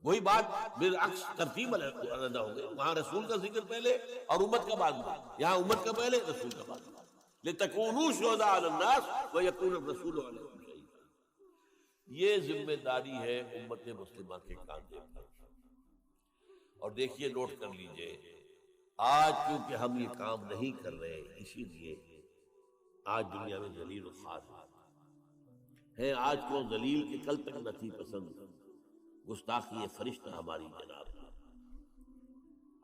وہی بات بالعکس ترتیب علیحدہ ہو گئی، وہاں رسول کا ذکر پہلے اور امت کا بعد میں، یہاں امت کا پہلے رسول کا بعد میں. لِتَكُونُوا شُهَدَاءَ عَلَى النَّاسِ وَيَكُونَ الرَّسُولُ عَلَيْكُمْ شَهِيدًا. یہ ذمہ داری ہے امت مسلمہ کے کاندھے پر. اور دیکھیے، نوٹ کر لیجئے، آج کیونکہ ہم یہ کام نہیں کر رہے، اسی لیے آج دنیا میں ذلیل و خوار ہے. آج کو ذلیل کے کل تک نہ تھی پسند، گستاخی فرشتہ ہماری جناب.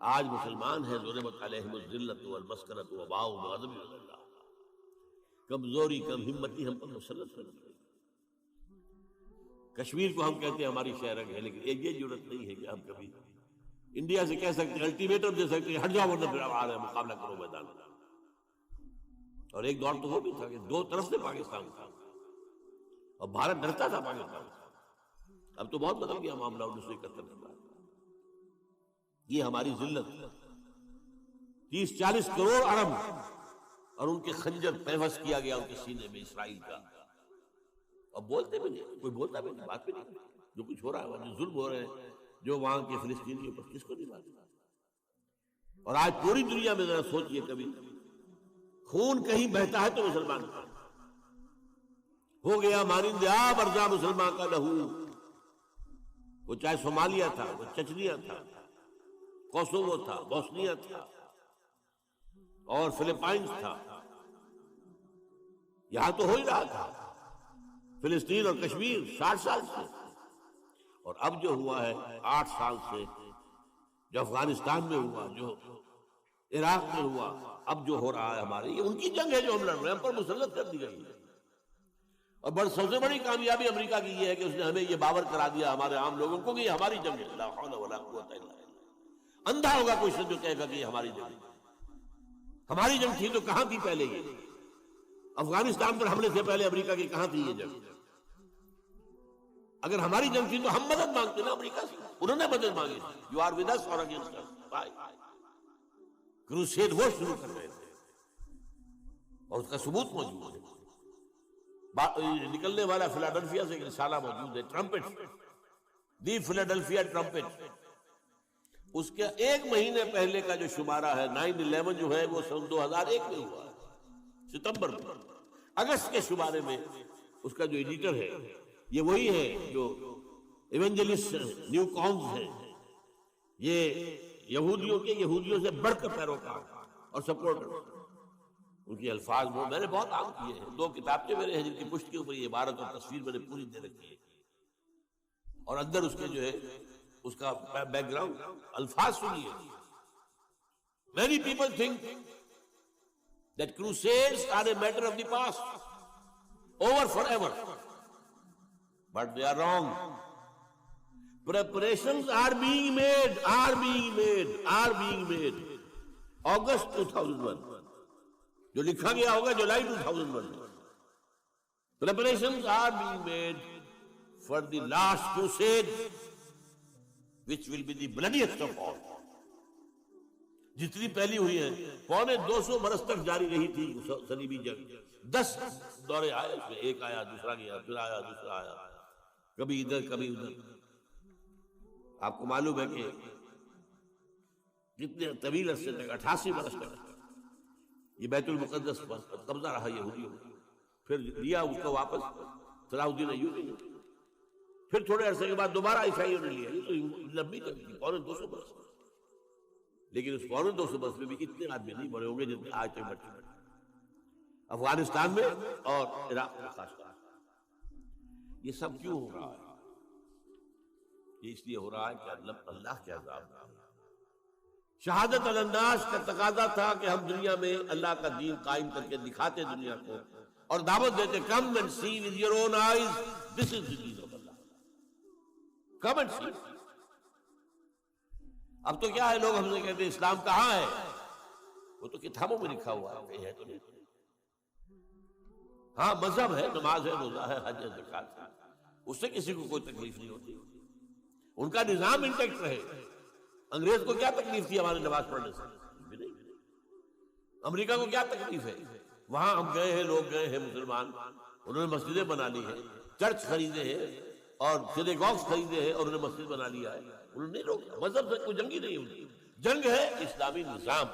آج مسلمان ہیں ضربت علیہم الذلۃ والمسکنۃ وباؤوا بغضب من اللہ، کمزوری کم ہمتی ہم پر مسلط کر دی. کشمیر کو ہم کہتے ہیں ہماری شہرگ ہے، لیکن یہ جرت نہیں ہے کہ ہم کبھی انڈیا سے کہہ سکتے ہیں، الٹیمیٹم دے سکتے ہیں، ہٹ جاؤ ورنہ پھر آ رہے ہیں مقابلہ کرو میدان میں. اور ایک دور تو وہ بھی تھا کہ 2 طرف سے پاکستان تھا اور بھارت ڈرتا تھا پاکستان سے. اب تو بہت بدل گیا معاملہ 1971 کے بعد. یہ ہماری ذلت، 30-40 کروڑ عرب اور ان کے خنجر پیوست کیا گیا ان کے سینے میں اسرائیل کا. اب بولتے بھی نہیں، کوئی بولتا بھی نہیں، بات بھی نہیں. جو کچھ ہو رہا ہے، جو ظلم ہو رہے ہیں جو وہاں کے فلسطینیوں پر، کس کو نہیں بات. اور آج پوری دنیا میں ذرا سوچئے، کبھی خون کہیں بہتا ہے تو مسلمان کا ہو گیا مانند آب ارزاں مسلمان کا لہو. وہ چاہے صومالیہ تھا، وہ چچنیا تھا، کوسوو تھا، بوسنیا تھا اور فلپائنز تھا، یہاں تو ہو ہی رہا تھا. فلسطین اور کشمیر 60 سال سے، اور اب جو ہوا ہے 8 سال سے، جو افغانستان میں ہوا، جو عراق میں ہوا، اب جو ہو رہا ہے ہمارے، یہ ان کی جنگ ہے جو ہم لڑ رہے ہیں، ہم پر مسلط کر دی گئی ہے. اور سب سے بڑی کامیابی امریکہ کی یہ ہے کہ اس نے ہمیں یہ باور کرا دیا ہمارے عام لوگوں کو کہ یہ ہماری جنگ ہے. لا حول ولا قوت الا باللہ. اندھا ہوگا کوئی شخص جو کہے گا کہ یہ ہماری جنگ ہے. ہماری جنگ تھی تو کہاں تھی پہلے؟ یہ افغانستان پر حملے سے پہلے امریکہ کی کہاں تھی یہ جنگ؟ اگر ہماری جنگ تھی تو ہم مدد مانگتے نا امریکہ سے، انہوں نے مدد مانگی. یو آر ود اس اور اگینسٹ اس؟ کروسیڈ وہ شروع کر رہے تھے اور اس کا ثبوت موجود ہے. نکلنے والا فلاڈلفیا سے ایک رسالہ موجود ہے، ٹرمپٹ، دی فلاڈلفیا ٹرمپٹ. اس کے ایک مہینے پہلے کا جو شمارہ ہے 9/11 جو ہے وہ سن 2001 میں ہوا ہے، ستمبر میں. اگست کے شمارے میں اس کا جو ایڈیٹر ہے یہ وہی ہے جو ایونجلسٹ نیو کونز ہیں. یہ یہودیوں سے بڑھ کر پیروکار اور سپورٹر. ان کے الفاظ میں نے بہت عام کیے ہیں. 2 کتابیں میرے ہیں جن کی پشت کے اوپر یہ عبارت اور تصویر میں نے پوری دے رکھی ہے، اور اندر اس کے جو ہے اس کا بیک گراؤنڈ. الفاظ سنیے. Many people think that crusades are a matter of the past, over forever, but they are wrong. Preparations are being made. August 2001 جو لکھا گیا ہوگا جولائی 2001 میں. Preparations are being made for the last crusade, which will be the bloodiest of all. جتنی پہلی ہوئی ہے 250 برس تک جاری رہی تھی صلیبی جنگ. 10 دورے آئے اس میں، ایک آیا دوسرا گیا پھر آیا دوسرا آیا، کبھی ادھر کبھی ادھر. آپ کو معلوم ہے کہ کتنے طویل عرصے تک 88 برس تک یہ بیت المقدس پر قبضہ رہا یہودیوں. پھر لیا اس کو واپس صلاح الدین ایوبی نے. پھر تھوڑے عرصے کے بعد دوبارہ عیسائیوں نے لیا. یہ تو لمبی جنگ تھی 250 برس. لیکن اس 250 برس میں بھی اتنے آدمی نہیں مرے ہوں گے جتنے آج تک مر چکے افغانستان میں اور عراق میں خاص طور. یہ سب کیوں ہو رہا ہے؟ یہ اس لیے ہو رہا ہے کہ اللہ کے عذاب ہے. شہادت علی الناس کا تقاضا تھا کہ ہم دنیا میں اللہ کا دین قائم کر کے دکھاتے دنیا کو اور دعوت دیتے. Come and see with your own eyes this is the deen of Allah. Come and see. اب تو کیا ہے، لوگ ہم سے کہتے ہیں اسلام کہاں ہے؟ وہ تو کتابوں میں لکھا ہوا ہے، کہیں ہے تو نہیں. ہاں مذہب ہے، نماز ہے، روزہ ہے، حج ہے، زکات ہے، اس سے کسی کو کوئی تکلیف نہیں ہوتی. ان کا نظام انٹیکٹ رہے. انگریز کو کیا تکلیف تھی ہماری نماز پڑھنے سے؟ امریکہ کو کیا تکلیف ہے؟ وہاں ہم گئے ہیں، لوگ گئے ہیں مسلمان، انہوں نے مسجدیں بنا لی ہیں، چرچ خریدے ہیں اور سینیگوگز خریدے ہیں اور انہوں نے مسجد بنا لیا ہے. انہوں نے روکا. مذہب سے کوئی جنگی نہیں ہوتی. جنگ ہے اسلامی نظام،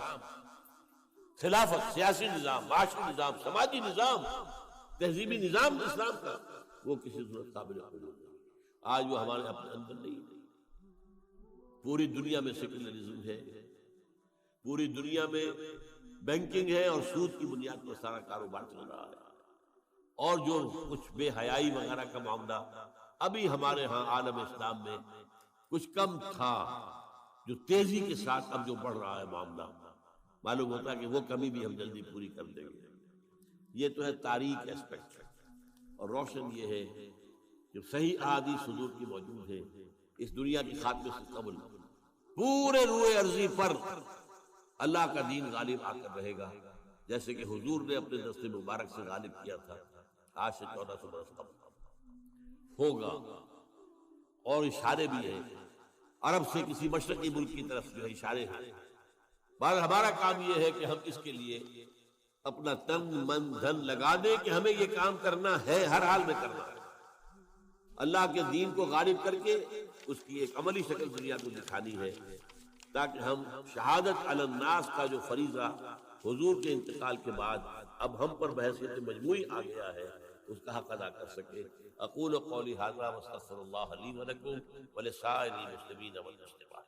خلافت، سیاسی نظام، معاشی نظام، سماجی نظام، تہذیبی نظام اسلام کا، وہ کسی صورت قابل قبول نہیں. آج وہ ہمارے اپنے اندر نہیں. پوری دنیا میں سیکولرزم ہے، پوری دنیا میں بینکنگ ہے اور سود کی بنیاد پر سارا کاروبار چل رہا ہے. اور جو کچھ بے حیائی وغیرہ کا معاملہ ابھی ہمارے ہاں عالم اسلام میں کچھ کم تھا، جو تیزی کے ساتھ اب جو بڑھ رہا ہے معاملہ، معلوم ہوتا ہے کہ وہ کمی بھی ہم جلدی پوری کر دیں گے. یہ تو ہے تاریخ ایسپیکٹ. اور روشن یہ ہے کہ صحیح احادیث حضور کی موجود ہے. اس دنیا کی خاتمے سے قبل پورے روئے ارضی پر اللہ کا دین غالب آ کر رہے گا، جیسے کہ حضور نے اپنے دست مبارک سے غالب کیا تھا آج سے 1400 برس قبل ہوگا. اور اشارے بھی ہیں عرب سے کسی مشرقی ملک کی طرف جو ہے اشارے ہیں. بار ہمارا کام یہ ہے کہ ہم اس کے لیے اپنا تن من دھن لگا دیں کہ ہمیں یہ کام کرنا ہے، ہر حال میں کرنا ہے. اللہ کے دین کو غالب کر کے اس کی ایک عملی شکل دنیا کو دکھانی ہے، تاکہ ہم شہادت علی الناس کا جو فریضہ حضور کے انتقال کے بعد اب ہم پر بحیثیت مجموعی آ گیا ہے اس کا حق ادا کر سکے. اقول قولی ھذا واستغفر اللہ لی ولکم ولسائر المسلمین والمسلمات.